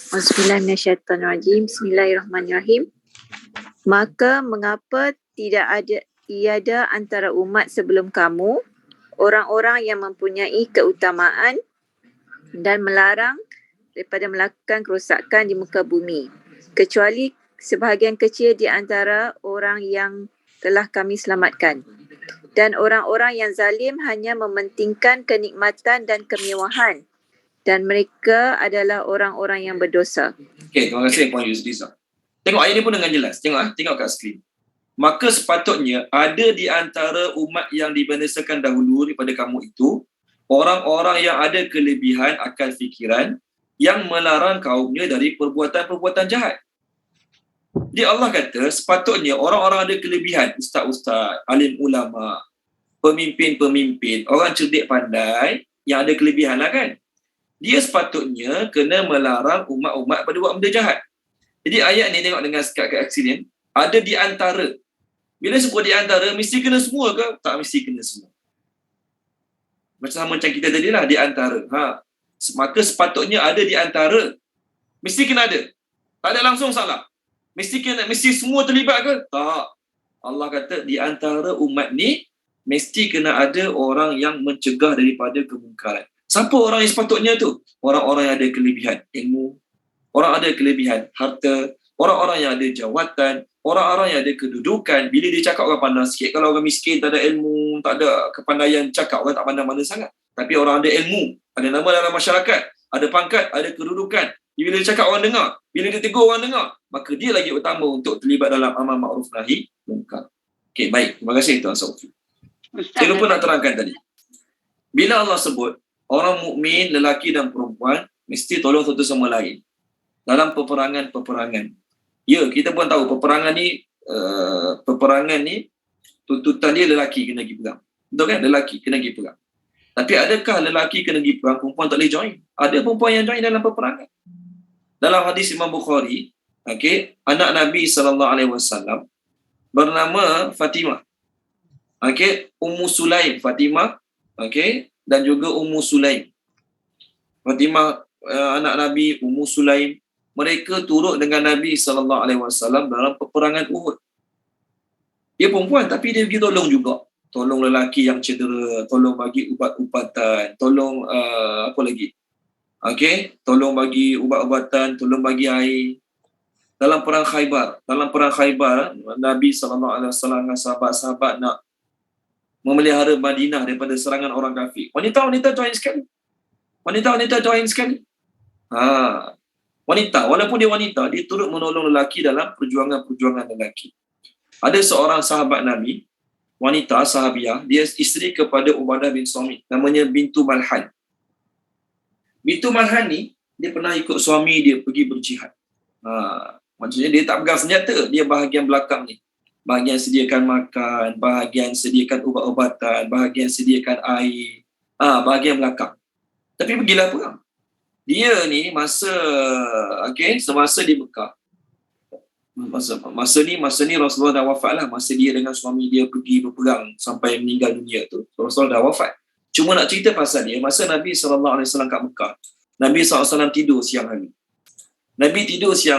Bismillahirrahmanirrahim. Bismillahirrahmanirrahim. Maka mengapa tiada antara umat sebelum kamu orang-orang yang mempunyai keutamaan dan melarang daripada melakukan kerosakan di muka bumi, kecuali sebahagian kecil di antara orang yang telah kami selamatkan. Dan orang-orang yang zalim hanya mementingkan kenikmatan dan kemewahan, dan mereka adalah orang-orang yang berdosa. Okey, terima kasih Puan Yusriza. Tengok ayat ni pun dengan jelas. Tengok kat skrin. Maka sepatutnya ada di antara umat yang dibinasakan dahulu daripada kamu itu orang-orang yang ada kelebihan akal fikiran yang melarang kaumnya dari perbuatan-perbuatan jahat. Jadi Allah kata sepatutnya orang-orang ada kelebihan, ustaz-ustaz, alim ulama, pemimpin-pemimpin, orang cerdik pandai yang ada kelebihan lah kan. Dia sepatutnya kena melarang umat-umat pada buat benda jahat. Jadi ayat ni tengok dengan kat aksiden, ada di antara. Bila sebut di antara, mesti kena semua ke? Tak mesti kena semua. Macam kita tadi lah, di antara. Maka sepatutnya ada di antara. Mesti kena ada. Tak ada langsung salah. Mesti semua terlibat ke? Tak. Allah kata di antara umat ni, mesti kena ada orang yang mencegah daripada kemungkaran. Siapa orang yang sepatutnya tu? Orang-orang yang ada kelebihan ilmu, orang ada kelebihan harta, orang-orang yang ada jawatan, orang-orang yang ada kedudukan. Bila dia cakap orang pandang sikit. Kalau orang miskin tak ada ilmu, tak ada kepandaian cakap, orang tak pandang mana sangat. Tapi orang ada ilmu, ada nama dalam masyarakat, ada pangkat, ada kedudukan. Bila dia cakap orang dengar, bila dia tegur orang dengar, maka dia lagi utama untuk terlibat dalam amar ma'ruf nahi munkar. Okey, baik. Terima kasih Tuan Saufi. Saya lupa nak terangkan tadi. Bila Allah sebut orang mukmin lelaki dan perempuan mesti tolong satu sama lain dalam peperangan-peperangan. Ya, kita pun tahu peperangan ni tuntutan dia lelaki kena pergi perang. Betul kan? Lelaki kena pergi perang. Tapi adakah lelaki kena pergi perang, perempuan tak boleh join? Ada perempuan yang join dalam peperangan. Dalam hadis Imam Bukhari, anak Nabi SAW bernama Fatimah. Ummu Sulaim Fatimah, dan juga Ummu Sulaim. Fatimah anak Nabi, Ummu Sulaim, mereka turut dengan Nabi SAW dalam peperangan Uhud. Dia perempuan tapi dia pergi tolong juga. Tolong lelaki yang cedera, tolong bagi ubat-ubatan, tolong apa lagi? Tolong bagi ubat-ubatan, tolong bagi air. Dalam perang Khaybar, Nabi SAW dengan sahabat-sahabat nak memelihara Madinah daripada serangan orang kafir. Wanita-wanita join sekali. Wanita, walaupun dia wanita, dia turut menolong lelaki dalam perjuangan-perjuangan lelaki. Ada seorang sahabat Nabi, wanita sahabiah, dia isteri kepada Ubadah bin Samit, namanya Bintu Malhan. Bintu Malhan ni, dia pernah ikut suami dia pergi berjihad. Maksudnya dia tak pegang senjata, dia bahagian belakang ni. Bahagian sediakan makan, bahagian sediakan ubat-ubatan, bahagian sediakan air, bahagian belakang. Tapi pergilah perang. Dia ni semasa di Mekah. Masa ni Rasulullah dah wafat lah. Masa dia dengan suami dia pergi berperang sampai meninggal dunia tu, Rasulullah dah wafat. Cuma nak cerita pasal dia, masa Nabi SAW kat Mekah, Nabi SAW tidur siang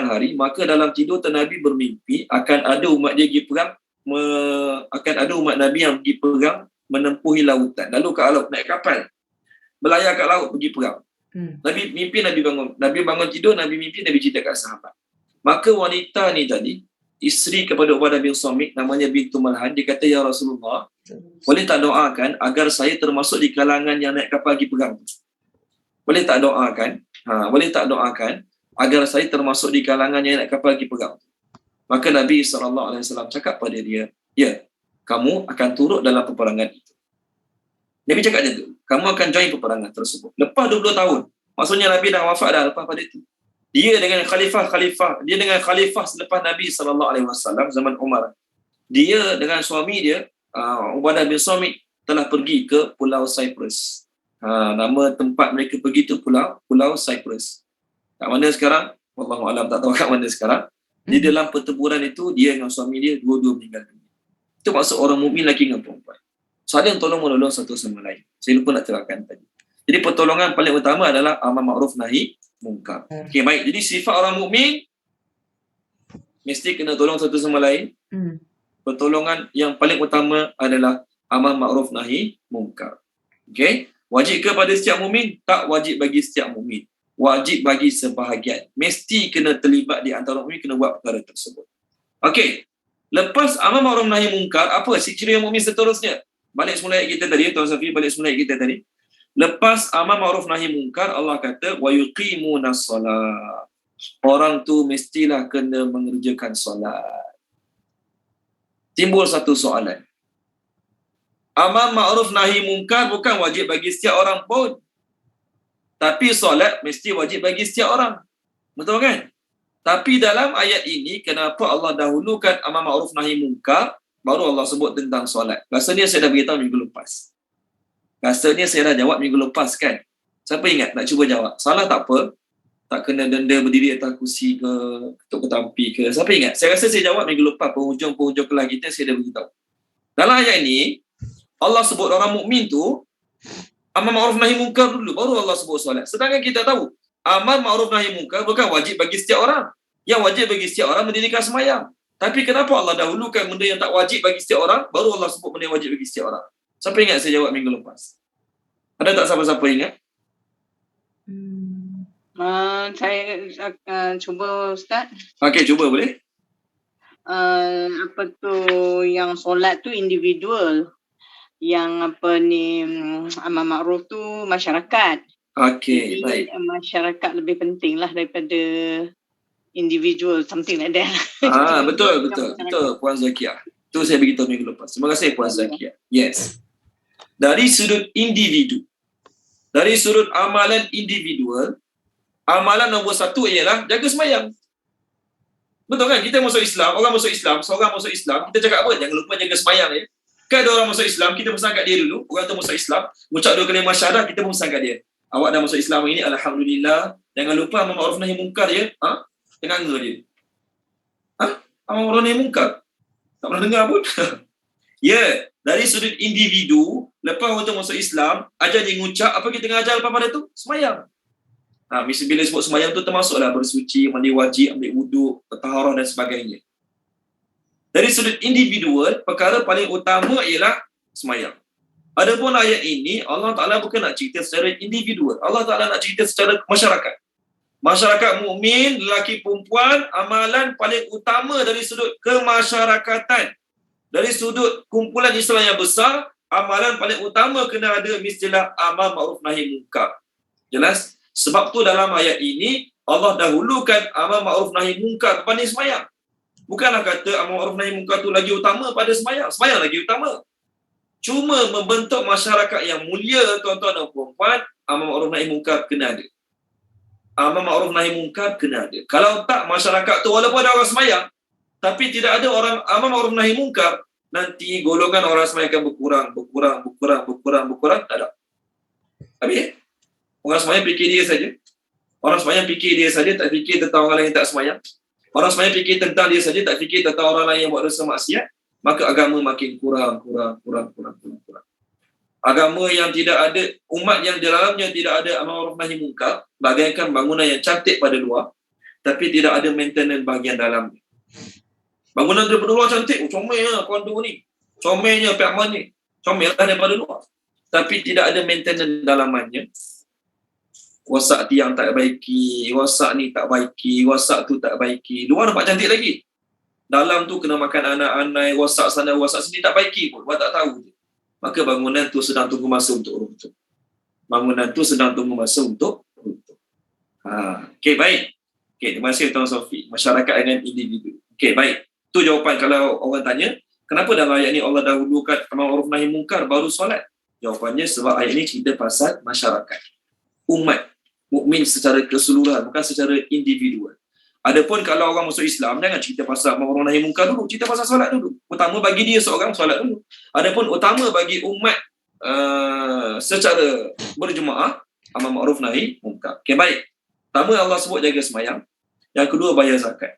hari. Maka dalam tidur Nabi bermimpi akan ada umat dia pergi perang, akan ada umat Nabi yang pergi perang menempuhi lautan, lalu ke laut naik kapal, berlayar kat laut pergi perang. Nabi bangun tidur, Nabi mimpi, Nabi cerita kat sahabat. Maka wanita ni tadi, isteri kepada Ubadah bin Samit, namanya Bintu Malhan, dia kata, ya Rasulullah, boleh tak doakan agar saya termasuk di kalangan yang naik kapal pergi perang? Boleh tak doakan agar saya termasuk di kalangan yang nak kapal pergi perang. Maka Nabi SAW cakap pada dia, ya, kamu akan turut dalam peperangan itu. Nabi cakap macam tu, kamu akan join peperangan tersebut. Lepas 20 tahun, maksudnya Nabi dah wafat dah lepas pada itu. Dia dengan khalifah selepas Nabi SAW zaman Umar. Dia dengan suami dia, Ubadah bin Samit, telah pergi ke Pulau Cyprus. Nama tempat mereka pergi tu Pulau Cyprus. Kat mana sekarang? Wallahu alam, tak tahu kat mana sekarang. Di dalam pertempuran itu, dia dengan suami dia dua-dua meninggal dunia. Itu maksud orang mukmin lelaki dengan perempuan. Saling tolong-menolong satu sama lain. Saya lupa nak terangkan tadi. Jadi pertolongan paling utama adalah amar makruf nahi mungkar. Okey, baik. Jadi sifat orang mukmin mesti kena tolong satu sama lain. Pertolongan yang paling utama adalah amar makruf nahi mungkar. Okey? Wajib ke pada setiap mukmin? Tak wajib bagi setiap mukmin. Wajib bagi sebahagian. Mesti kena terlibat di antara mukmin kena buat perkara tersebut. Okey. Lepas amar makruf nahi mungkar, apa ciri mukmin seterusnya? Balik semula ayat kita tadi, Tuan Safi, balik semula ayat kita tadi. Lepas amar ma'ruf nahi mungkar, Allah kata wa yuqimunas solat. Orang tu mestilah kena mengerjakan solat. Timbul satu soalan. Amar ma'ruf nahi mungkar bukan wajib bagi setiap orang pun. Tapi solat mesti wajib bagi setiap orang. Betul kan? Tapi dalam ayat ini, kenapa Allah dahulukan amar ma'ruf nahi mungkar, baru Allah sebut tentang solat. Rasanya saya dah beritahu minggu lepas. Rasanya saya dah jawab minggu lepas kan. Siapa ingat nak cuba jawab? Salah tak apa. Tak kena denda berdiri atas kursi ke, ketuk ketampi ke. Siapa ingat? Saya rasa saya jawab minggu lepas. Penghujung kelas kita saya dah beritahu. Dalam ayat ini, Allah sebut orang mukmin tu amar ma'ruf nahi mungkar dulu, baru Allah sebut solat. Sedangkan kita tahu, amar ma'ruf nahi mungkar bukan wajib bagi setiap orang. Yang wajib bagi setiap orang mendirikan sembahyang. Tapi kenapa Allah dahulukan benda yang tak wajib bagi setiap orang, baru Allah sebut benda yang wajib bagi setiap orang? Siapa ingat saya jawab minggu lepas? Ada tak siapa-siapa ingat? Saya cuba Ustaz. Okey, cuba boleh? Apa tu, yang solat tu individual. Yang amar makruf tu masyarakat. Okey, baik. Masyarakat lebih penting lah daripada individual, something like that. Betul Puan Zakiah. Tu saya beritahu minggu lepas. Terima kasih Puan Zakiah. Yes. Dari sudut individu, dari sudut amalan individual, amalan nombor satu ialah jaga sembahyang. Betul kan? Kita masuk Islam, orang masuk Islam, seorang masuk Islam, kita cakap apa? Jangan lupa jaga sembahyang ya. Kan ada orang masuk Islam, kita pesan kat dia dulu. Orang tu masuk Islam, ucap dua kalimah syahadah, kita pesan kat dia. Awak dah masuk Islam ini, alhamdulillah. Jangan lupa amar ma'ruf nahi mungkar ya. Tenganga dia. Amar ma'ruf nahi mungkar. Tak pernah dengar pun. Ya, dari sudut individu, lepas orang tu masuk Islam, ajar dia mengucap, apa kita tengah ajar lepas pada tu? Semayang. Bila sebut semayang tu termasuklah bersuci, mandi wajib, ambil wuduk, taharah dan sebagainya. Dari sudut individual, perkara paling utama ialah semayang. Adapun ayat ini, Allah Ta'ala bukan nak cerita secara individual. Allah Ta'ala nak cerita secara masyarakat. Masyarakat mukmin, lelaki perempuan, amalan paling utama dari sudut kemasyarakatan. Dari sudut kumpulan Islam yang besar, amalan paling utama kena ada mestilah amar ma'ruf nahi mungkar. Jelas? Sebab tu dalam ayat ini, Allah dahulukan amar ma'ruf nahi mungkar berbanding sembahyang. Bukanlah kata amar ma'ruf nahi mungkar tu lagi utama pada sembahyang. Sembahyang lagi utama. Cuma membentuk masyarakat yang mulia, tuan-tuan dan puan-puan, amar ma'ruf nahi mungkar kena ada. Amar ma'ruf nahi mungkar kena ada. Kalau tak, masyarakat tu walaupun ada orang sembahyang, tapi tidak ada orang amar ma'ruf nahi mungkar, nanti golongan orang sembahyang akan berkurang, tak ada. Habis? Orang sembahyang fikir dia saja. Orang sembahyang fikir dia saja, tak fikir tentang orang lain yang tak sembahyang. Orang sembahyang fikir tentang dia saja, tak fikir tentang orang lain yang buat dosa maksiat, maka agama makin kurang. Agama yang tidak ada, umat yang di dalamnya tidak ada amar ma'ruf nahi mungkar, bagaikan bangunan yang cantik pada luar, tapi tidak ada maintenance bahagian dalamnya. Bangunan daripada luar cantik, comelnya kondo ni, comelnya apartmen ni, comel lah daripada luar. Tapi tidak ada maintenance dalamannya. Wasak tiang tak baiki, wasak ni tak baiki, wasak tu tak baiki. Luar nampak cantik lagi. Dalam tu kena makan anak-anak, wasak sana, wasak sini tak baiki pun, buat tak tahu. Maka bangunan tu sedang tunggu masa untuk runtuh. Bangunan tu sedang tunggu masa untuk runtuh. Okey, baik. Okey, terima kasih Tuan Sofi. Masyarakat dengan individu. Okey, baik. Tu jawapan kalau orang tanya, kenapa dalam ayat ni Allah dahulukan amar ma'ruf nahi munkar baru solat? Jawapannya sebab ayat ni cerita pasal masyarakat. Umat mukmin secara keseluruhan, bukan secara individual. Adapun kalau orang masuk Islam, jangan cerita pasal amar ma'ruf nahi munkar dulu, cerita pasal solat dulu. Utama bagi dia seorang, solat dulu. Adapun utama bagi umat secara berjemaah, amar ma'ruf nahi munkar. Okey, baik. Pertama Allah sebut jaga semayang. Yang kedua bayar zakat.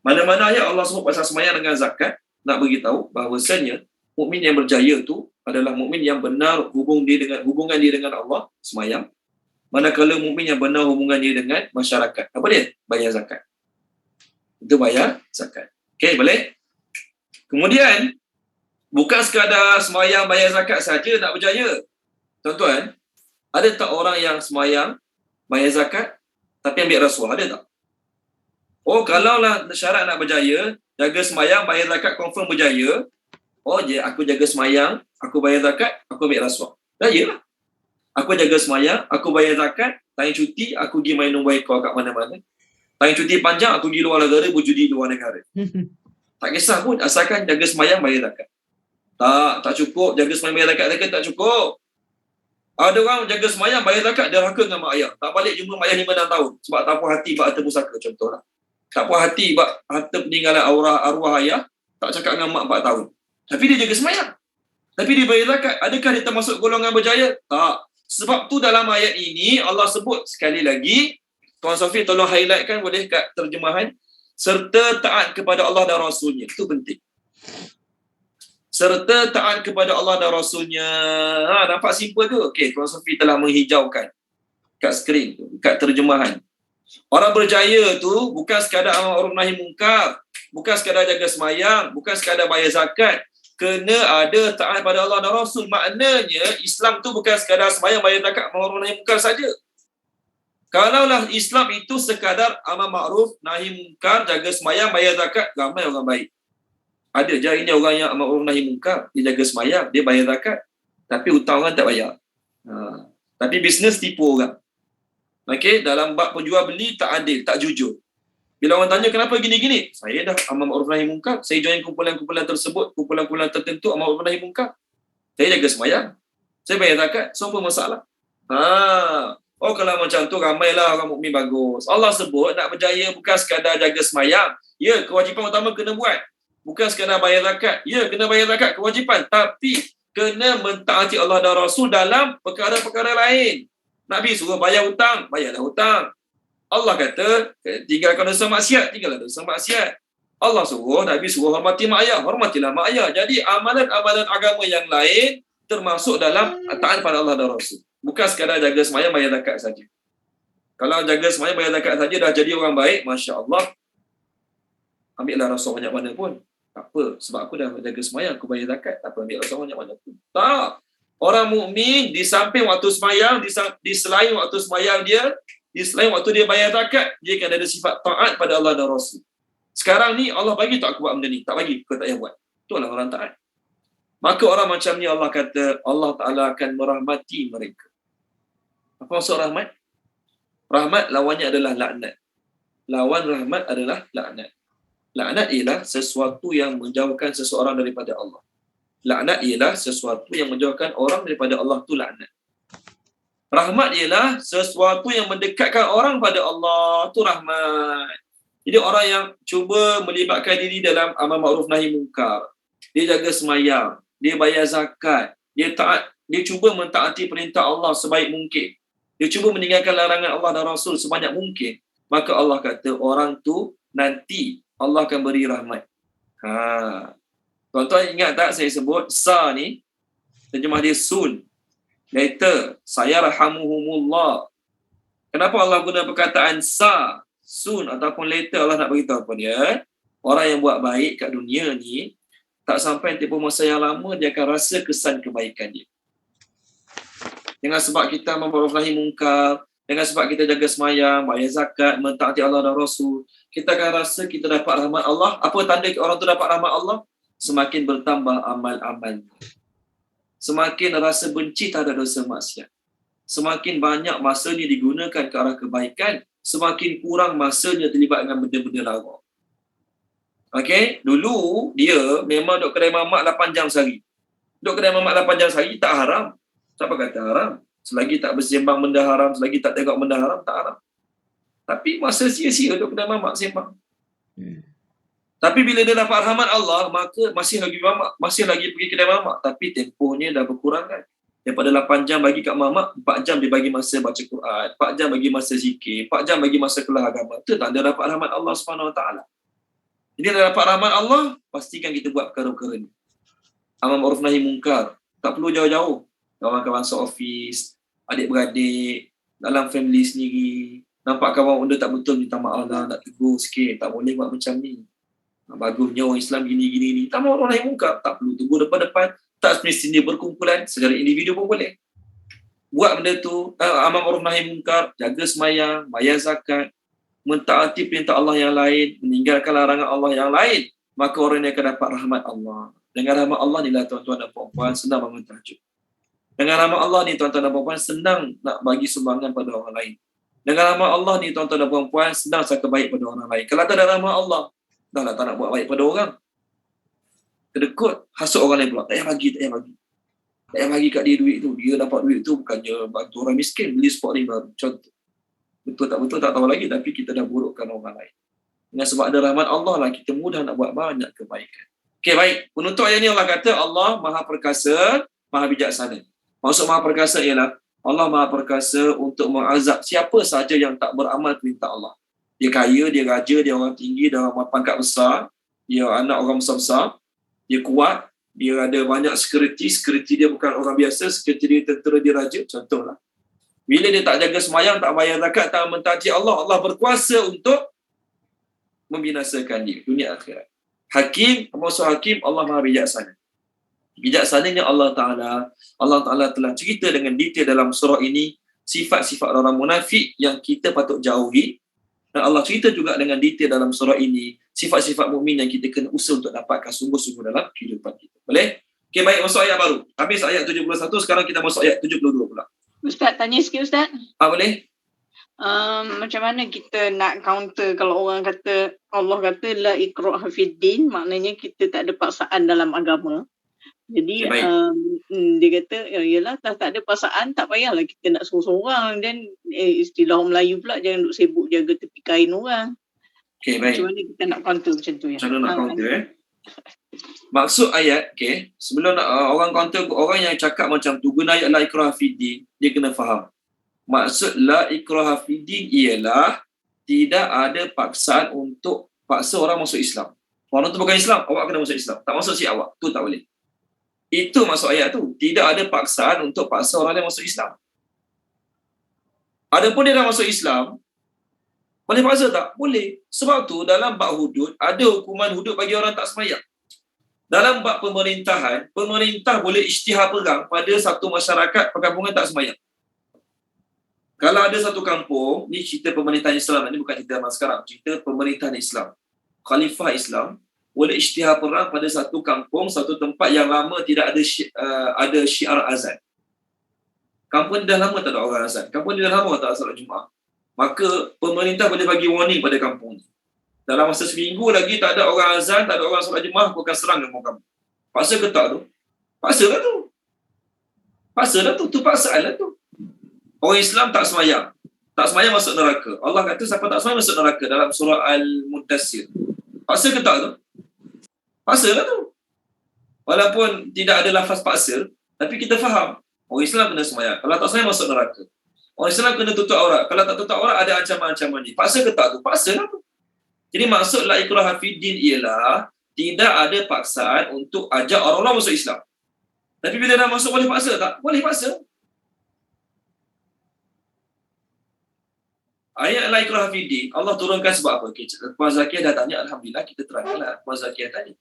Mana-mana ayat Allah sebut pasal semayang dengan zakat, nak beritahu bahawasanya mukmin yang berjaya tu adalah mukmin yang benar hubungan dia dengan Allah, semayang. Manakala mukmin yang benar hubungan dia dengan masyarakat, apa dia? Bayar zakat. Itu bayar zakat. Okey, boleh? Kemudian bukan sekadar semayang bayar zakat saja nak berjaya. Tuan-tuan, ada tak orang yang semayang bayar zakat tapi ambil rasuah? Ada tak? Oh, kalaulah syarat nak berjaya, jaga semayang, bayar zakat, confirm berjaya. Oh, aku jaga semayang, aku bayar zakat, aku ambil rasuah. Berjaya lah. Aku jaga semayang, aku bayar zakat, time cuti, aku pergi main nombor ekor kat mana-mana. Time cuti panjang, aku pergi luar negara, berjudi luar negara. Tak kisah pun, asalkan jaga semayang, bayar zakat. Tak cukup, jaga semayang, bayar zakat tak cukup. Ada orang jaga semayang, bayar zakat, dia raka dengan mak ayah. Tak balik jumpa mak ayah 5-6 tahun. Sebab tak puas hati, bak harta pusaka, contohlah. Tak puas hati bak harta peninggalan arwah ayah, tak cakap dengan mak 4 tahun. Tapi dia jaga semayang. Tapi dia bayar zakat. Adakah dia termasuk golongan berjaya? Tak. Sebab tu dalam ayat ini Allah sebut sekali lagi, Tuan Sofi tolong highlightkan boleh kat terjemahan, serta taat kepada Allah dan Rasulnya. Itu penting. Serta taat kepada Allah dan Rasulnya. Nampak simple tu? Okey, Tuan Sofi telah menghijaukan kat skrin tu, kat terjemahan. Orang berjaya tu bukan sekadar amar ma'ruf nahi munkar, bukan sekadar jaga semayang, bukan sekadar bayar zakat. Kena ada taat pada Allah dan Rasul. Maknanya Islam tu bukan sekadar semayang, bayar zakat, amar ma'ruf nahi munkar saja. Kalaulah Islam itu sekadar amar ma'ruf nahi munkar, jaga semayang, bayar zakat, ramai orang baik. Ada je ini orang yang amar ma'ruf nahi munkar, dia jaga semayang, dia bayar zakat, tapi hutang orang tak bayar. Tapi bisnes tipu orang. Okey, dalam bab penjual beli tak adil, tak jujur. Bila orang tanya kenapa gini-gini, saya dah amar ma'ruf nahi munkar, saya join kumpulan-kumpulan tersebut, kumpulan-kumpulan tertentu amar ma'ruf nahi munkar. Saya jaga semayang, saya bayar zakat, so apa masalah? Oh, kalau macam tu ramailah orang mukmin bagus. Allah sebut nak berjaya bukan sekadar jaga semayang. Ya, kewajipan utama kena buat. Bukan sekadar bayar zakat. Ya, kena bayar zakat, kewajipan. Tapi kena mentaati Allah dan Rasul dalam perkara-perkara lain. Nabi suruh bayar hutang, bayarlah hutang. Allah kata, tinggalkan dosa maksiat, tinggalkan dosa maksiat. Allah suruh, Nabi suruh hormati mak ayah, hormatilah mak ayah. Jadi amalan-amalan agama yang lain termasuk dalam taat pada Allah dan Rasul. Bukan sekadar jaga semayang, bayar zakat saja. Kalau jaga semayang, bayar zakat saja dah jadi orang baik, Masya Allah, ambillah rasuah banyak mana pun. Tak apa, sebab aku dah jaga semayang, aku bayar zakat, tak apa ambil rasuah banyak mana pun. Tak. Orang mukmin di samping waktu semayang, di selain waktu semayang dia, di selain waktu dia bayar zakat, dia akan ada sifat taat pada Allah dan Rasul. Sekarang ni Allah bagi tak aku buat benda ni? Tak bagi, kau tak payah buat. Itulah orang taat. Maka orang macam ni Allah kata, Allah Ta'ala akan merahmati mereka. Apa maksud rahmat? Rahmat lawannya adalah laknat. Lawan rahmat adalah laknat. Laknat ialah sesuatu yang menjauhkan seseorang daripada Allah. Laknat ialah sesuatu yang menjauhkan orang daripada Allah, tu laknat. Rahmat ialah sesuatu yang mendekatkan orang pada Allah, tu rahmat. Jadi orang yang cuba melibatkan diri dalam amar ma'ruf nahi munkar, dia jaga semayang, dia bayar zakat, dia taat, dia cuba mentaati perintah Allah sebaik mungkin, dia cuba meninggalkan larangan Allah dan Rasul sebanyak mungkin, maka Allah kata orang tu nanti Allah akan beri rahmat. Tuan-tuan ingat tak saya sebut sa ni, terjemah dia soon, later, sayarhamuhumullah. Kenapa Allah guna perkataan sa, soon ataupun later? Allah nak beritahu kepada dia, orang yang buat baik kat dunia ni, tak sampai tempoh masa yang lama dia akan rasa kesan kebaikan dia. Dengan sebab kita ma'ruf nahi munkar, dengan sebab kita jaga semayang, bayar zakat, mentaati Allah dan Rasul, kita akan rasa kita dapat rahmat Allah. Apa tanda orang tu dapat rahmat Allah? Semakin bertambah amal-amal, semakin rasa benci terhadap dosa maksiat, semakin banyak masa ni digunakan ke arah kebaikan, semakin kurang masanya terlibat dengan benda-benda lara. Okey, dulu dia memang duduk kedai mamak 8 jam sehari. Duduk kedai mamak 8 jam sehari tak haram. Siapa kata haram? Selagi tak bersembang benda haram, selagi tak tengok benda haram, tak haram. Tapi masa sia-sia duduk kedai mamak sembang. Tapi bila dia dapat rahmat Allah, maka masih lagi mamak, masih lagi pergi kedai mamak, tapi tempohnya dah berkurang kan. Daripada 8 jam bagi kat mamak, 4 jam dia bagi masa baca Quran, 4 jam bagi masa zikir, 4 jam bagi masa kelas agama. Itu tak dia dapat rahmat Allah SWT. Jadi dah dapat rahmat Allah, pastikan kita buat perkara-perkara ni. Amar ma'ruf nahi mungkar. Tak perlu jauh-jauh. Kawan-kawan seoffice, adik-beradik, dalam family sendiri. Nampak kawan benda tak betul, minta maaf lah, nak tegur sikit. Tak boleh buat macam ni. Bagusnya orang Islam gini-gini ni. Tak mahu orang nahi mungkar. Tak perlu tegur depan-depan. Tak semestinya berkumpulan, secara individu pun boleh. Buat benda tu, amar ma'ruf nahi mungkar, jaga semayang, bayar zakat, mentaati perintah Allah yang lain, meninggalkan larangan Allah yang lain, maka orang ini akan dapat rahmat Allah. Dengan rahmat Allah ni lah tuan-tuan dan puan-puan senang bangun tahajud. Dengan rahmat Allah ni tuan-tuan dan puan-puan senang nak bagi sumbangan pada orang lain. Dengan rahmat Allah ni tuan-tuan dan puan-puan senang sangka baik pada orang lain. Kalau tak ada rahmat Allah, dah lah tak nak buat baik pada orang. Kedekut, hasut orang lain pula. Tak payah bagi. Tak payah bagi kat dia duit tu. Dia dapat duit tu bukannya bantu orang miskin, beli sport ni baru. Contoh. Betul tak tahu lagi, tapi kita dah burukkan orang lain. Dengan sebab ada rahmat Allah lah, kita mudah nak buat banyak kebaikan. Okey, baik. Penutup ayat ni Allah kata, Allah Maha Perkasa, Maha Bijaksana. Maksud Maha Perkasa ialah, Allah Maha Perkasa untuk mengazab siapa sahaja yang tak beramal perintah Allah. Dia kaya, dia raja, dia orang tinggi, dia orang pangkat besar, dia anak orang besar-besar, dia kuat, dia ada banyak security dia bukan orang biasa, security dia tentera, dia raja, contohlah. Bila dia tak jaga semayang, tak bayar zakat, tak mentaati Allah, Allah berkuasa untuk membinasakan dia, dunia akhirat. Hakim, maksud hakim, Allah Maha Bijaksana. Bijaksananya Allah Ta'ala telah cerita dengan detail dalam surah ini, sifat-sifat orang munafik yang kita patut jauhi. Dan Allah cerita juga dengan detail dalam surah ini, sifat-sifat mukmin yang kita kena usaha untuk dapatkan sungguh-sungguh dalam kehidupan kita. Boleh? Okey, baik, masuk ayat baru. Habis ayat 71, sekarang kita masuk ayat 72 pula. Ustaz, tanya sikit Ustaz. Boleh? Macam mana kita nak counter kalau orang kata, Allah kata la ikraha fid din, maknanya kita tak ada paksaan dalam agama. Jadi dia kata yalah tak ada paksaan, tak payahlah kita nak suruh orang. Dan istilah orang Melayu pula, jangan duk sibuk jaga tepi kain orang. Okey, baik. Macam mana kita nak counter macam tu ya? Macam mana nak counter Maksud ayat, okey, sebelum orang counter, orang yang cakap macam tu guna ayat la ikraha fid din, dia kena faham. Maksud la ikraha fid din ialah tidak ada paksaan untuk paksa orang masuk Islam. Orang tu bukan Islam, awak kena masuk Islam. Tak masuk si awak, tu tak boleh. Itu maksud ayat tu. Tidak ada paksaan untuk paksa orang yang masuk Islam. Adapun dia dah masuk Islam, boleh paksa tak? Boleh. Sebab tu dalam bab hudud, ada hukuman hudud bagi orang tak sembahyang. Dalam bab pemerintahan, pemerintah boleh isytihar perang pada satu masyarakat perkampungan tak sembahyang. Kalau ada satu kampung, ni cerita pemerintahan Islam, ni bukan cerita zaman sekarang, cerita pemerintahan Islam. Khalifah Islam boleh isytihar perang pada satu kampung, satu tempat yang lama tidak ada syiar azan. Kampung dah lama tak ada orang azan. Kampung dah lama tak ada salat Jumaat. Maka pemerintah boleh bagi warning pada kampung ni. Dalam masa seminggu lagi tak ada orang azan, tak ada orang salat Jumaat, aku akan serang kampung kamu. Paksa ke tak tu? Paksalah tu. Paksalah tu. Tu paksaan lah tu. Orang Islam tak semayang. Tak semayang masuk neraka. Allah kata siapa tak semayang masuk neraka dalam surah Al-Mudassir. Paksa ke tak tu? Paksalah tu. Walaupun tidak ada lafaz paksa, tapi kita faham. Orang Islam kena semayang. Kalau tak semayang masuk neraka. Orang Islam kena tutup aurat. Kalau tak tutup aurat ada ancaman-ancaman ni. Paksa ke tak tu? Paksalah tu. Jadi maksud la ikraha fid din ialah tidak ada paksaan untuk ajak orang-orang masuk Islam. Tapi bila dah masuk boleh paksa tak? Boleh paksa. Ayat la ikraha fid din Allah turunkan sebab apa? Okay, Puan Zakiyah dah tanya, alhamdulillah kita terangkanlah. Puan Zakiyah tanya.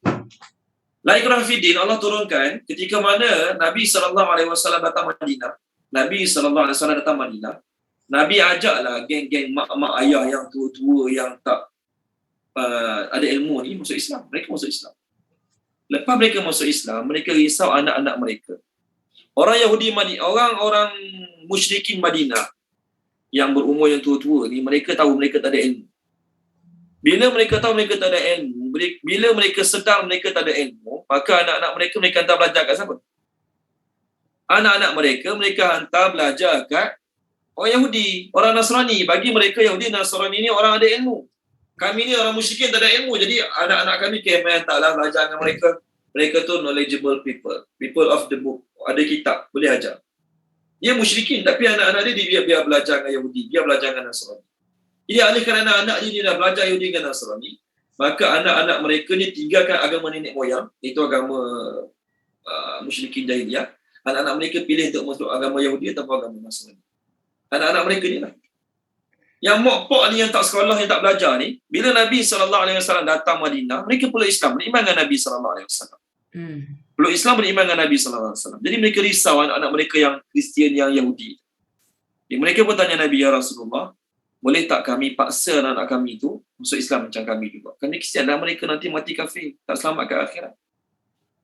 La ikraha fid din Allah turunkan ketika mana Nabi SAW datang Madinah. Nabi SAW datang Madinah. Nabi ajaklah geng-geng mak-mak ayah yang tua-tua yang tak ada ilmu ni masuk Islam. Mereka masuk Islam. Lepas mereka masuk Islam, mereka risau anak-anak mereka. Orang Yahudi Madinah, orang-orang musyrikin Madinah yang berumur yang tua-tua ni, mereka tahu mereka tak ada ilmu. Bila mereka tahu mereka tak ada ilmu, bila mereka sedar mereka tak ada ilmu, maka anak-anak mereka hantar belajar kat siapa? Anak-anak mereka hantar belajar kat orang Yahudi, orang Nasrani. Bagi mereka Yahudi Nasrani ni orang ada ilmu. Kami ni orang musyrikin tak ada ilmu. Jadi anak-anak kami taklah belajar dengan mereka. Mereka tu knowledgeable people of the book. Ada kitab, boleh ajar. Dia musyrikin tapi anak-anak dia biar belajar dengan Yahudi, dia belajar dengan Nasrani. Jadi oleh kerana anak dia dah belajar Yahudi dengan Nasrani, maka anak-anak mereka ni tinggalkan agama nenek moyang, iaitu agama musyrikin jahiliyah. Anak-anak mereka pilih untuk masuk agama Yahudi atau agama Nasrani. Anak-anak mereka ni lah. Yang mokpok ni yang tak sekolah, yang tak belajar ni, bila Nabi SAW datang Madinah, mereka peluk Islam, beriman dengan Nabi SAW. Peluk Islam, beriman dengan Nabi SAW. Jadi mereka risau anak-anak mereka yang Kristian, yang Yahudi. Jadi mereka pun tanya Nabi, ya Rasulullah, boleh tak kami paksa anak-anak kami tu masuk Islam macam kami juga? Kerana Kristian dan mereka nanti mati kafir, tak selamat ke akhirat.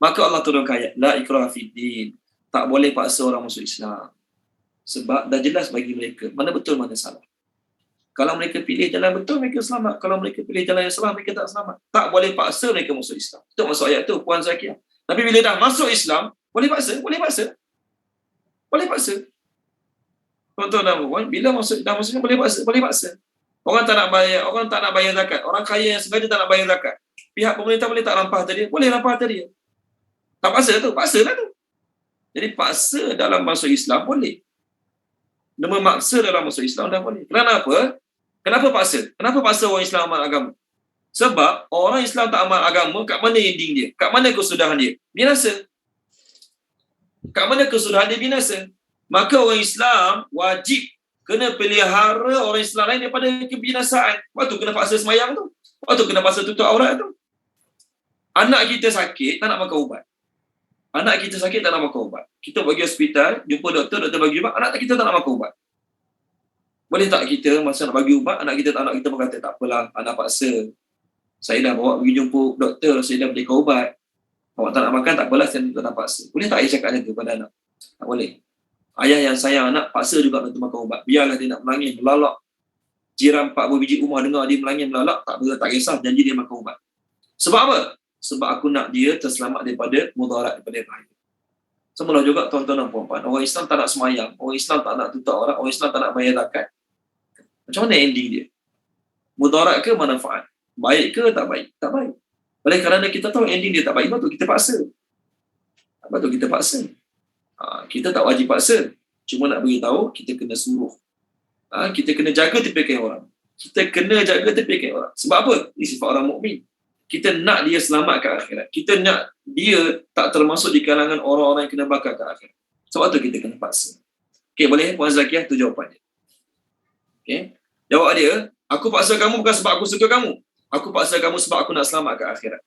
Maka Allah turunkan ayat, la ikraha fiddin. Tak boleh paksa orang masuk Islam. Sebab dah jelas bagi mereka mana betul mana salah. Kalau mereka pilih jalan betul, mereka selamat. Kalau mereka pilih jalan yang salah, mereka tak selamat. Tak boleh paksa mereka masuk Islam. Itu masuk ayat tu, Puan Zakiah. Tapi bila dah masuk Islam, boleh paksa? Boleh paksa. Boleh paksa. Tuan-tuan dan puan, bila dah masuknya boleh paksa? Boleh paksa. Orang tak nak bayar zakat. Orang kaya yang sengaja tak nak bayar zakat. Pihak pemerintah boleh tak rampah harta dia? Boleh rampah harta dia. Tak paksa tu? Paksalah tu. Jadi paksa dalam masuk Islam boleh. Dan memaksa dalam masuk Islam dah boleh. Kenapa? Kenapa paksa? Kenapa paksa orang Islam amal agama? Sebab orang Islam tak amal agama, kat mana ending dia? Kat mana kesudahan dia? Binasa. Kat mana kesudahan dia? Binasa. Maka orang Islam wajib kena pelihara orang Islam lain daripada kebinasaan. Waktu kena paksa semayang tu. Waktu kena paksa tutup aurat tu. Anak kita sakit, tak nak makan ubat. Anak kita sakit, tak nak makan ubat. Kita pergi hospital, jumpa doktor bagi ubat, anak kita tak nak makan ubat. Boleh tak kita masa nak bagi ubat, anak kita berkata, tak apalah, anak paksa. Saya dah bawa pergi jumpa doktor, saya dah belikan ubat. Awak tak nak makan, tak apalah, saya tak nak paksa. Boleh tak ayah cakap macam tu pada anak? Tak boleh. Ayah yang sayang anak, paksa juga untuk makan ubat. Biarlah dia nak melangis, melalak. Jiran 4 biji rumah dengar dia melangis, melalak, tak kisah, janji dia makan ubat. Sebab apa? Sebab aku nak dia terselamat daripada mudarat, daripada bahaya. Semula juga tuan-tuan dan puan-puan, orang Islam tak nak semayang, orang Islam tak nak tutup aurat, orang Islam tak nak bayar zakat. Macam mana ending dia? Mudarat ke manfaat? Baik ke tak baik? Tak baik. Oleh kerana kita tahu ending dia tak baik, betul kita paksa. Betul kita paksa. Kita tak wajib paksa. Cuma nak beritahu, kita kena suruh. Kita kena jaga tepikan orang. Kita kena jaga tepikan orang. Sebab apa? Ini sifat orang mukmin. Kita nak dia selamat ke akhirat. Kita nak dia tak termasuk di kalangan orang-orang yang kena bakar ke akhirat. Sebab tu kita kena paksa. Okey, boleh Puan Zakiah tu jawapan dia. Okey. Jawab dia, aku paksa kamu bukan sebab aku suka kamu. Aku paksa kamu sebab aku nak selamat ke akhirat.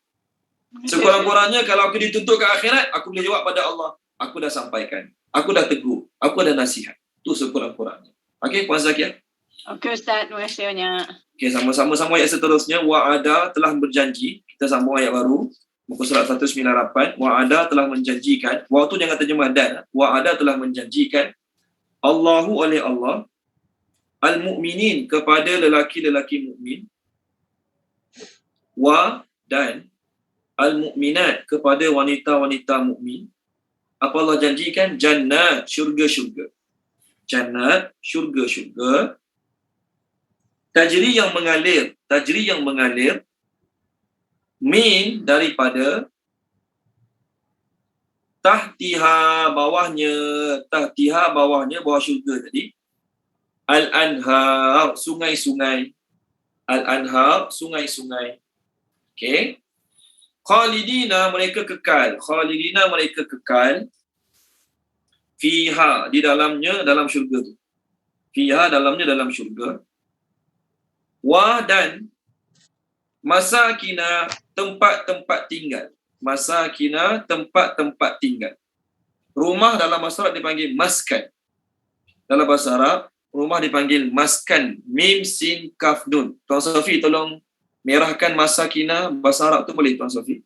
Sekurang-kurangnya kalau aku dituntut ke akhirat, aku boleh jawab pada Allah, aku dah sampaikan. Aku dah tegur. Aku dah nasihat. Tu sekurang-kurangnya. Okey, Puan Zakiah. Okey Ustaz, terima kasih banyak. Okey, sama-sama ayat seterusnya. Wa'ada telah berjanji. Kita sambung ayat baru. Muka surat 198. Wa'ada telah menjanjikan. Wa tu jangan terjemah dan. Wa'ada telah menjanjikan. Allahu oleh Allah. Al-mu'minin kepada lelaki-lelaki mukmin. Wa dan. Al-mu'minat kepada wanita-wanita mukmin. Apa Allah janjikan? Jannat, syurga-syurga. Jannat, syurga-syurga. Tajri yang mengalir min daripada tahtiha bawahnya bawah syurga tadi, al-anhar sungai-sungai, al-anhar sungai-sungai. Okey, khalidina mereka kekal fiha di dalamnya, dalam syurga tu, fiha dalamnya, dalam syurga. Wa dan masakina tempat-tempat tinggal. Masakina tempat-tempat tinggal. Rumah dalam bahasa Arab dipanggil maskan. Dalam bahasa Arab, rumah dipanggil maskan. Mim, sin, kaf, nun. Tuan Sofi tolong merahkan masakina bahasa Arab tu, boleh Tuan Sofi?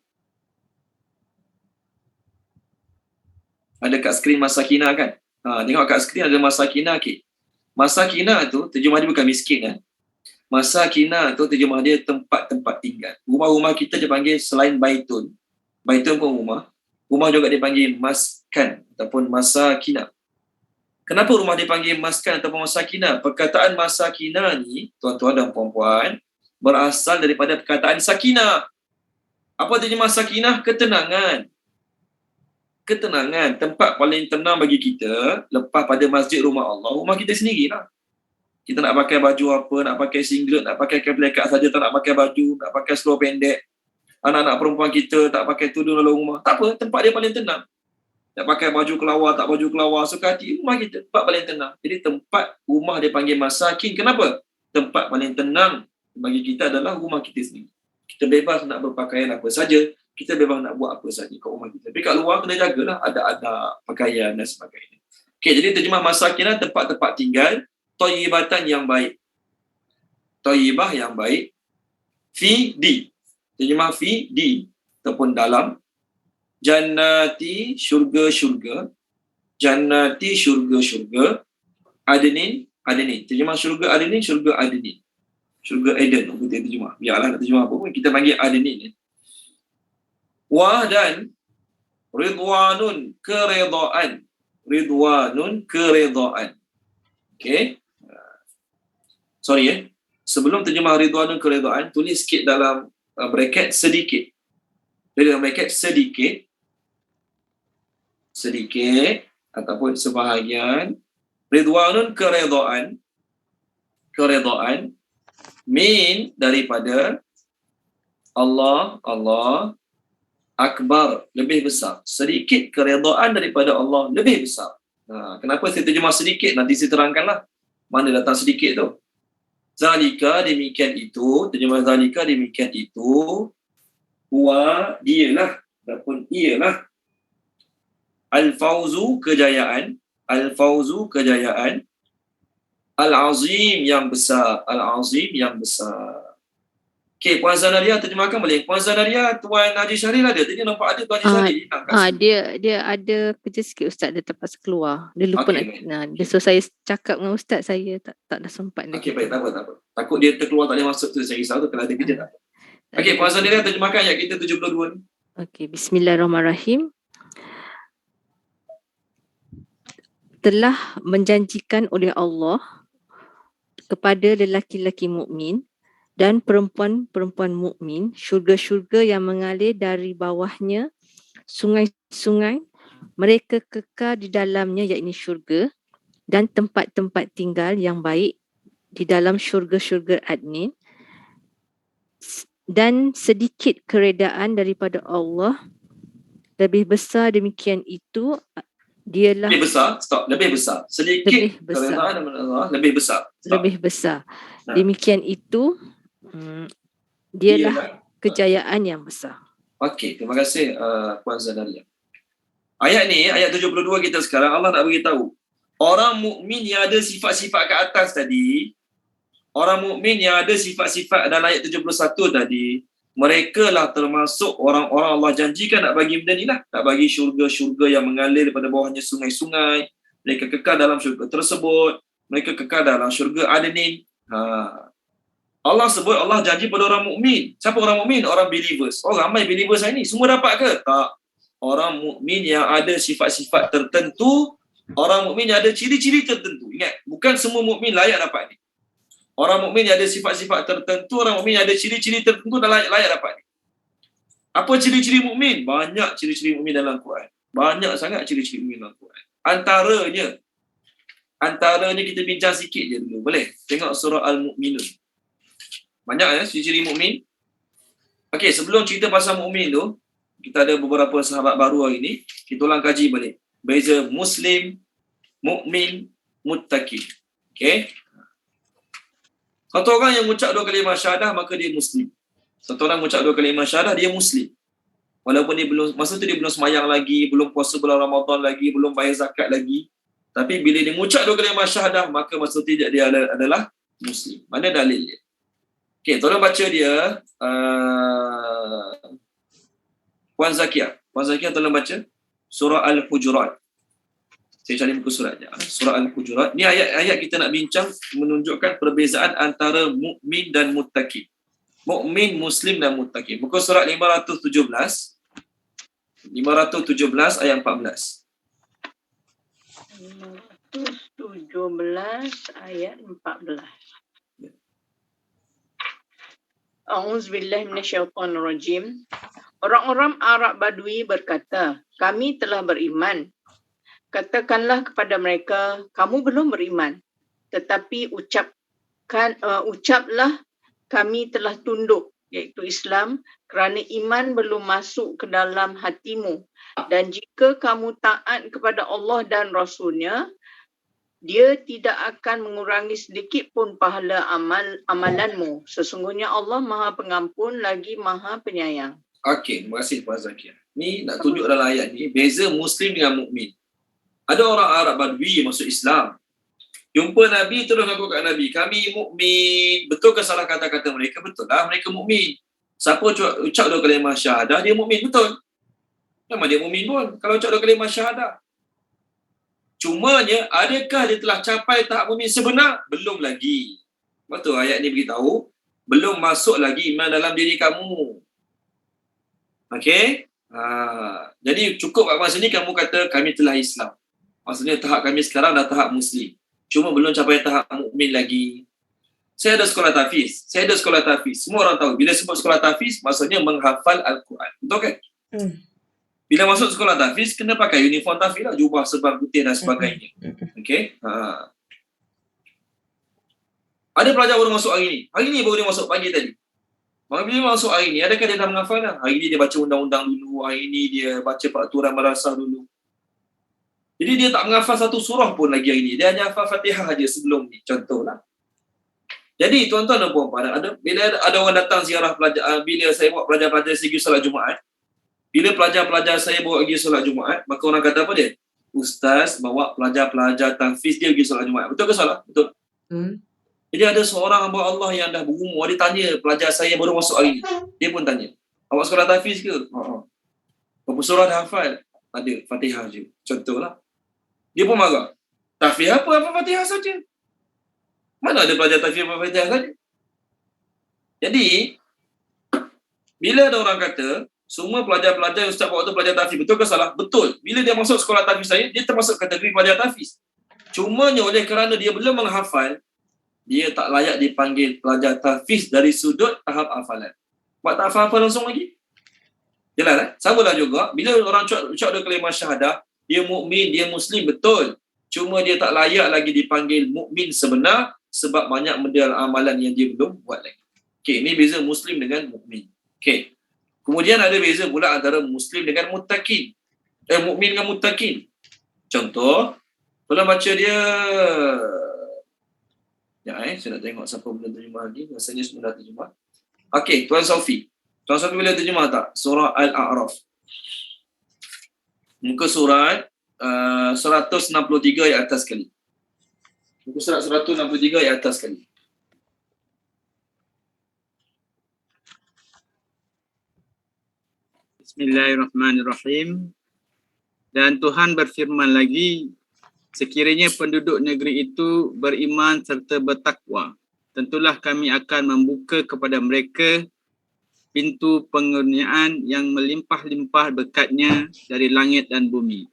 Ada kat skrin masakina kan? Tengok kat skrin ada masakina. Okay. Masakinah tu terjemah dia bukan miskin kan. Masakinah tu terjemah dia tempat-tempat tinggal. Rumah-rumah kita dia panggil selain baitun. Baitun pun rumah. Rumah juga dipanggil maskan ataupun masakinah. Kenapa rumah dipanggil maskan ataupun masakinah? Perkataan masakinah ni, tuan-tuan dan puan-puan, berasal daripada perkataan sakinah. Apa terjemah sakinah? Ketenangan. Ketenangan. Tempat paling tenang bagi kita lepas pada masjid rumah Allah, rumah kita sendirilah. Kita nak pakai baju apa, nak pakai singlet, nak pakai keplekat saja, tak nak pakai baju, nak pakai seluar pendek. Anak-anak perempuan kita tak pakai tudung dalam rumah. Tak apa, tempat dia paling tenang. Nak pakai baju kelawar, tak baju kelawar, suka hati, rumah kita, tempat paling tenang. Jadi tempat rumah dia panggil masakin. Kenapa? Tempat paling tenang bagi kita adalah rumah kita sendiri. Kita bebas nak berpakaian apa saja, kita bebas nak buat apa saja kat rumah kita. Tapi kat luar kena jagalah ada pakaian dan sebagainya. Okey, jadi terjemah masakin tempat-tempat tinggal, thayyibatan yang baik. Thayyibah yang baik. Fi di. Terjemah fi di ataupun dalam. Jannati syurga-syurga. Jannati syurga-syurga. Adnin. Terjemah syurga Adnin, syurga Adnin. Syurga Eden, kita terjemah. Biarlah nak terjemah apa pun, kita panggil Adnin. Wa dan ridwanun, keredaan. Ridwanun, keredaan. Okey. Sorry sebelum terjemah ridwanun, keredaan, tulis sikit dalam bracket sedikit. Dalam bracket sedikit ataupun sebahagian. Ridwanun, keredaan min daripada Allah akbar, lebih besar. Sedikit keredaan daripada Allah lebih besar. Kenapa saya terjemah sedikit? Nanti saya terangkanlah mana datang sedikit tu. Zalika, demikian itu. Terjemah zalika, demikian itu. Wa, dialah ataupun ialah al-fauzu, kejayaan. Al-fauzu, kejayaan. Al-azim, yang besar. Al-azim, yang besar. Okey, Puan Zanaria terjemahkan boleh. Puan Zanaria, Tuan Haji Syahril ada. Tadi nampak ada Tuan Haji Syahril. Dia ada kerja sikit Ustaz, dia terpaksa keluar. Dia lupa dia suruh saya cakap dengan Ustaz, saya tak dah sempat. Okey, baik, tak apa. Takut dia terkeluar tak boleh masuk tu, saya risau tu kalau ada kerja tak apa. Okey, Puan Zanaria terjemahkan ayat kita 72 ni. Okey, bismillahirrahmanirrahim. Telah menjanjikan oleh Allah kepada lelaki-lelaki mukmin dan perempuan-perempuan mukmin syurga-syurga yang mengalir dari bawahnya sungai-sungai, mereka kekal di dalamnya, yakni syurga, dan tempat-tempat tinggal yang baik di dalam syurga-syurga adnin, dan sedikit keredaan daripada Allah lebih besar. Demikian itu dialah lebih besar. Sedikit keredaan daripada Allah lebih besar. Demikian itu dialah kejayaan yang besar. Okey, terima kasih Puan Zanaria. Ayat ni, ayat 72 kita sekarang, Allah nak beritahu orang mukmin yang ada sifat-sifat kat atas tadi, orang mukmin yang ada sifat-sifat dalam ayat 71 tadi, mereka lah termasuk orang-orang Allah janjikan nak bagi benda ni lah, nak bagi syurga-syurga yang mengalir daripada bawahnya sungai-sungai. Mereka kekal dalam syurga tersebut, mereka kekal dalam syurga Adnin. Allah sebut, Allah janji pada orang mukmin. Siapa orang mukmin? Orang believers. Oh, ramai believers hari ni, semua dapat ke? Tak. Orang mukmin yang ada sifat-sifat tertentu, orang mukmin yang ada ciri-ciri tertentu. Ingat, bukan semua mukmin layak dapat ni. Orang mukmin yang ada sifat-sifat tertentu, orang mukmin yang ada ciri-ciri tertentu dah layak dapat ni. Apa ciri-ciri mukmin? Banyak ciri-ciri mukmin dalam Quran. Banyak sangat ciri-ciri mukmin dalam Quran. Antaranya kita bincang sikit je dulu. Boleh? Tengok surah Al-Mu'minun. Banyak ciri-ciri mukmin. Okey, sebelum cerita pasal mukmin tu, kita ada beberapa sahabat baru hari ni. Kita ulang kaji balik. Beza Muslim, mukmin, muttaqi. Okey. Satu orang yang mengucap 2 kalimah syahadah, maka dia Muslim. Satu orang mengucap 2 kalimah syahadah, dia Muslim. Walaupun dia belum, masa tu dia belum semayang lagi, belum puasa bulan Ramadan lagi, belum bayar zakat lagi. Tapi bila dia mengucap 2 kalimah syahadah, maka masa tu dia adalah Muslim. Mana dalil dia? Okey, tolong baca dia. Puan Zakia tolong baca surah Al-Hujurat. Saya cari muka suratnya. Surah Al-Hujurat. Ni ayat-ayat kita nak bincang menunjukkan perbezaan antara mukmin dan muttaqin. Mukmin, muslim dan muttaqin. Muka surat 517 ayat 14. 517 ayat 14. A'udzubillahi minasyaitonirrajim. Orang-orang Arab Badui berkata, kami telah beriman. Katakanlah kepada mereka, kamu belum beriman. Tetapi ucaplah kami telah tunduk, iaitu Islam, kerana iman belum masuk ke dalam hatimu. Dan jika kamu taat kepada Allah dan Rasulnya, dia tidak akan mengurangi sedikit pun pahala amalanmu. Sesungguhnya Allah Maha Pengampun lagi Maha Penyayang. Okey, terima kasih Puan Zakia. Ni nak tunjuk dalam ayat ni, beza Muslim dengan mukmin. Ada orang Arab Badui masuk Islam. Jumpa Nabi, terus ngaku kat Nabi, kami mukmin. Betul ke salah kata-kata mereka? Betul lah, mereka mukmin. Siapa ucap dua kalimah syahadah, dia mukmin, betul. Memang dia mukmin pun kalau ucap dua kalimah syahadah. Cumanya, adakah dia telah capai tahap mukmin sebenar? Belum lagi. Betul ayat ni beritahu, belum masuk lagi iman dalam diri kamu. Okey? Jadi cukup kat masa ni kamu kata kami telah Islam. Maksudnya tahap kami sekarang dah tahap Muslim. Cuma belum capai tahap mukmin lagi. Saya ada sekolah tahfiz. Semua orang tahu. Bila sebut sekolah tahfiz, maksudnya menghafal Al-Quran. Betul kan? Bila masuk sekolah tahfiz, kena pakai uniform tahfiz lah. Jubah, serban putih dan sebagainya. Okey? Ada pelajar baru masuk hari ni. Hari ni baru dia masuk pagi tadi. Bila masuk hari ni, adakah dia dah menghafal dah? Hari ni dia baca undang-undang dulu. Hari ni dia baca peraturan madrasah dulu. Jadi dia tak menghafal satu surah pun lagi hari ni. Dia hanya hafal Fatihah saja sebelum ni. Contohlah. Jadi tuan-tuan dan puan-puan, bila ada orang datang ziarah pelajar, bila saya bawa pelajar-pelajar saya pergi solat Jumaat, bila pelajar-pelajar saya bawa pergi solat Jumaat, maka orang kata apa dia? Ustaz bawa pelajar-pelajar tahfiz dia pergi solat Jumaat. Betul ke salah? Betul. Jadi ada seorang hamba Allah yang dah berumur, dia tanya pelajar saya baru masuk hari ni. Dia pun tanya, awak sekolah tahfiz ke? Berapa surah dah hafal? Ada, Fatihah je. Contohlah. Dia pun marah. Tahfiz apa? Apa Fatihah saja? Mana ada pelajar tahfiz apa Fatihah saja? Jadi, bila ada orang kata, semua pelajar-pelajar yang ustaz bawa tu pelajar tahfiz, betul ke salah? Betul. Bila dia masuk sekolah tahfiz saya, dia termasuk kategori pelajar tahfiz. Cumanya oleh kerana dia belum menghafal, dia tak layak dipanggil pelajar tahfiz dari sudut tahap hafalan. Sebab tak hafal langsung lagi. Jelas kan? Sama lah juga, bila orang ucap dua kalimah syahadah, dia mukmin, dia muslim, betul. Cuma dia tak layak lagi dipanggil mukmin sebenar sebab banyak model amalan yang dia belum buat lagi. Okey, ini beza muslim dengan mukmin. Okey. Kemudian ada beza pula antara muslim dengan muttaqin. Mukmin dengan muttaqin. Contoh, kalau baca dia saya nak tengok siapa boleh terjemah lagi. Rasanya semua dah terjemah. Okey, Tuan Sofi. Tuan Sofi boleh terjemah tak? Surah Al-A'raf. Muka surat 163 ayat atas sekali. Muka surat 163 ayat atas sekali. Bismillahirrahmanirrahim. Dan Tuhan berfirman lagi, sekiranya penduduk negeri itu beriman serta bertakwa, tentulah kami akan membuka kepada mereka pintu pengurniaan yang melimpah-limpah berkatnya dari langit dan bumi.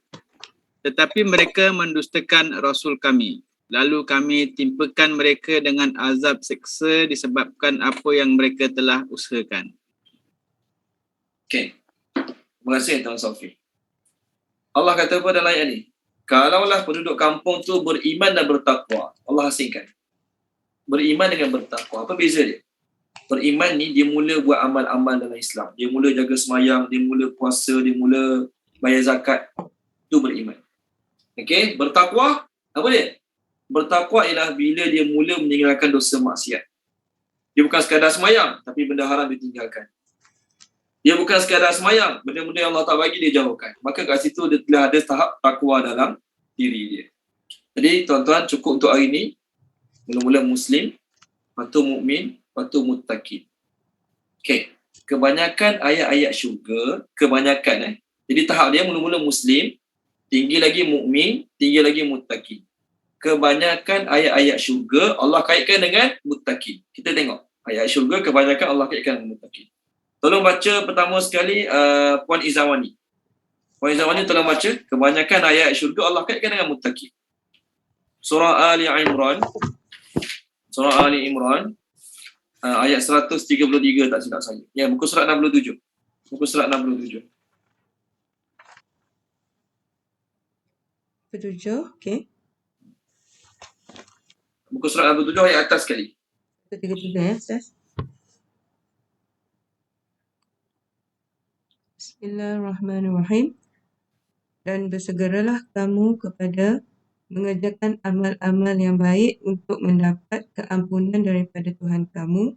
Tetapi mereka mendustakan Rasul kami. Lalu kami timpakan mereka dengan azab seksa disebabkan apa yang mereka telah usahakan. Okey. Terima kasih Tuan Sofi. Allah kata apa dalam ayat ni? Kalaulah penduduk kampung tu beriman dan bertakwa. Allah asingkan. Beriman dengan bertakwa. Apa beza dia? Beriman ni dia mula buat amal-amal dalam Islam. Dia mula jaga semayang, dia mula puasa, dia mula bayar zakat. Itu beriman. Okey, bertakwa apa dia? Bertakwa ialah bila dia mula meninggalkan dosa maksiat. Dia bukan sekadar semayang, tapi benda haram ditinggalkan. Dia bukan sekadar semayang, benda-benda yang Allah tak bagi dia jauhkan. Maka kat situ dia telah ada tahap takwa dalam diri dia. Jadi tuan-tuan, cukup untuk hari ini. Mula-mula Muslim, lepas tu mukmin, lepas tu muttaqin. Okey, kebanyakan ayat-ayat syurga, kebanyakan jadi tahap dia mula-mula Muslim, tinggi lagi mukmin, tinggi lagi muttaqin. Kebanyakan ayat-ayat syurga Allah kaitkan dengan muttaqin. Kita tengok ayat syurga kebanyakan Allah kaitkan dengan muttaqin. Tolong baca pertama sekali Puan Izawani. Puan Izawani tolong baca kebanyakan ayat syurga Allah kaitkan dengan muttaqin. Surah Ali Imran. Surah Ali Imran ayat 133 tak silap saya. Ya, muka surat 67. Muka surat 67. 7, okey. Muka surat 67 ayat atas sekali. 33 ya, Ustaz. Bismillahirrahmanirrahim. Dan bersegeralah kamu kepada mengerjakan amal-amal yang baik untuk mendapat keampunan daripada Tuhan kamu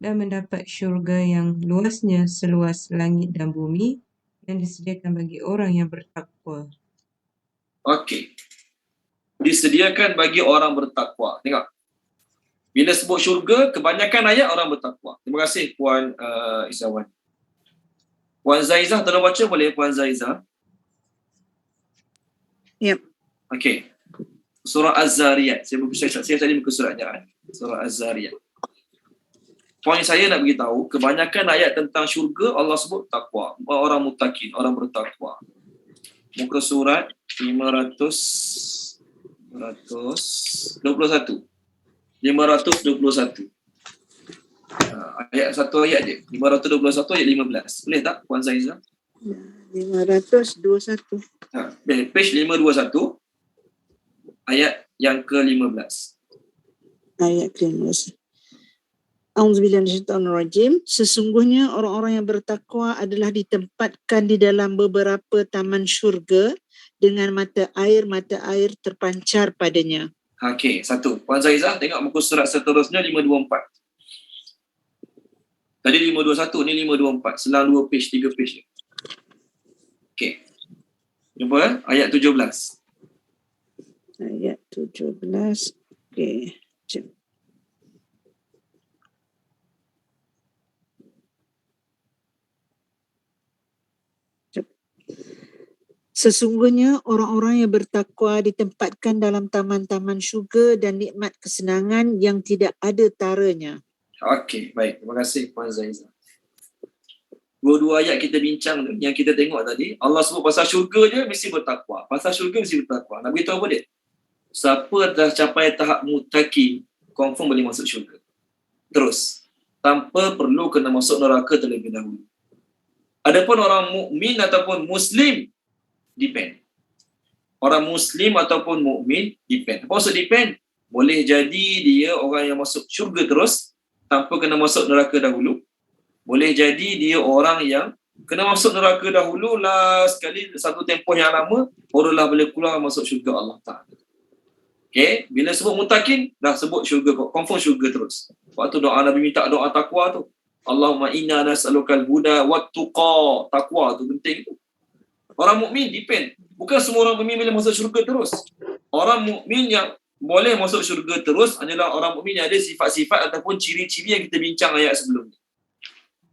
dan mendapat syurga yang luasnya seluas langit dan bumi yang disediakan bagi orang yang bertakwa. Okey. Disediakan bagi orang bertakwa. Tengok. Bila sebut syurga, kebanyakan ayat orang bertakwa. Terima kasih Puan Izawan. Puan Zaizah tolong baca boleh Puan Zaizah? Yep. Okey. Surah Az-Zariyat. Saya tadi muka suratnya. Surah Az-Zariyat. Poin saya nak beritahu, kebanyakan ayat tentang syurga Allah sebut takwa. Orang muttaqin, orang bertakwa. Muka surat 521. Ayat satu ayat je. 521 ayat 15. Boleh tak Puan Zaizah? 521. Page 521 ayat yang ke-15. Ayat ke-15. A'udzubillahi minasyaitonirrajim. Sesungguhnya orang-orang yang bertakwa adalah ditempatkan di dalam beberapa taman syurga dengan mata air terpancar padanya. Okey, satu. Puan Zaizah tengok muka surat seterusnya 524. Tadi 521, ni 524. Selang 2 page, 3 page. Okey. Jumpa ayat 17. Ayat 17. Okey. Sesungguhnya orang-orang yang bertakwa ditempatkan dalam taman-taman syurga dan nikmat kesenangan yang tidak ada taranya. Okey, baik. Terima kasih Puan Zaizah. Dua-dua ayat kita bincang yang kita tengok tadi, Allah sebut pasal syurga je mesti bertakwa. Pasal syurga mesti bertakwa. Nak beritahu apa dia? Siapa dah capai tahap muttaqin, confirm boleh masuk syurga. Terus, tanpa perlu kena masuk neraka terlebih dahulu. Adapun orang mukmin ataupun muslim, depend. Orang muslim ataupun mukmin depend. Apa maksud depend? Boleh jadi dia orang yang masuk syurga terus tanpa kena masuk neraka dahulu. Boleh jadi dia orang yang kena masuk neraka dahulu lah sekali satu tempoh yang lama barulah boleh keluar masuk syurga Allah Ta'ala. Okay, bila sebut muttaqin dah sebut syurga, confirm syurga terus. Waktu doa Nabi minta doa takwa tu, Allahumma inna nas'alukal huda wat tuqa. Takwa tu penting tu. Orang mukmin depend. Bukan semua orang mukmin boleh masuk syurga terus. Orang mukmin yang boleh masuk syurga terus adalah orang mukmin yang ada sifat-sifat ataupun ciri-ciri yang kita bincang ayat sebelum ni.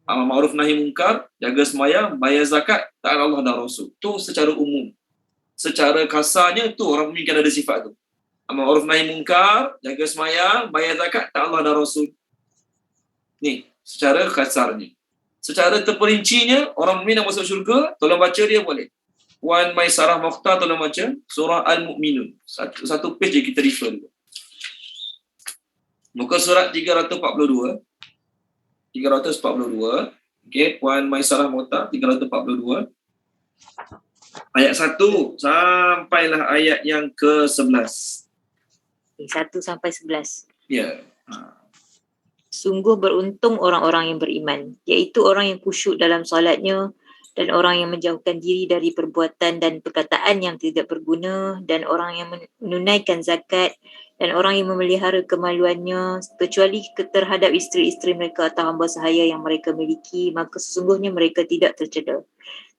Amar ma'ruf nahi munkar, jaga sembahyang, bayar zakat, taat Allah dan Rasul. Tu secara umum. Secara kasarnya tu orang mukmin kan ada sifat tu. Amar ma'ruf nahi munkar, jaga sembahyang, bayar zakat, taat Allah dan Rasul. Ni secara kasarnya. Secara terperincinya, orang mukmin yang masuk syurga, tolong baca dia boleh. Puan Maisarah Mokhtar tolong baca surah Al-Mu'minun. Satu page je kita refer dulu. Muka surat 342. 342. Okey, Puan Maisarah Mokhtar 342. Ayat 1 sampailah ayat yang ke-11. 1 sampai 11. Ya. Sungguh beruntung orang-orang yang beriman, iaitu orang yang khusyuk dalam solatnya dan orang yang menjauhkan diri dari perbuatan dan perkataan yang tidak berguna dan orang yang menunaikan zakat dan orang yang memelihara kemaluannya kecuali terhadap isteri-isteri mereka atau hamba sahaya yang mereka miliki, maka sesungguhnya mereka tidak tercela.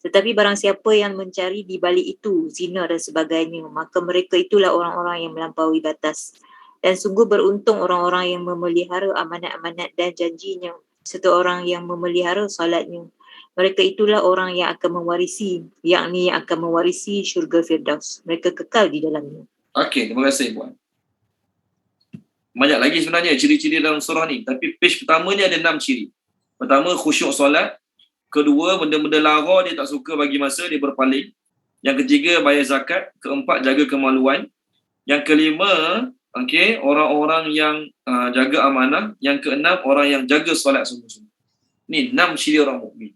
Tetapi barang siapa yang mencari di balik itu zina dan sebagainya, maka mereka itulah orang-orang yang melampaui batas. Dan sungguh beruntung orang-orang yang memelihara amanat-amanat dan janjinya serta orang yang memelihara solatnya. Mereka itulah orang yang akan mewarisi, yakni yang akan mewarisi syurga Firdaus. Mereka kekal di dalamnya. Okey, terima kasih puan. Banyak lagi sebenarnya ciri-ciri dalam surah ni, tapi page pertama ni ada 6 ciri. Pertama, khusyuk solat. Kedua, benda-benda lara dia tak suka bagi masa, dia berpaling. Yang ketiga, bayar zakat. Keempat, jaga kemaluan. Yang kelima, okey, orang-orang yang jaga amanah. Yang keenam, orang yang jaga solat sungguh-sungguh. Ni 6 ciri orang mukmin.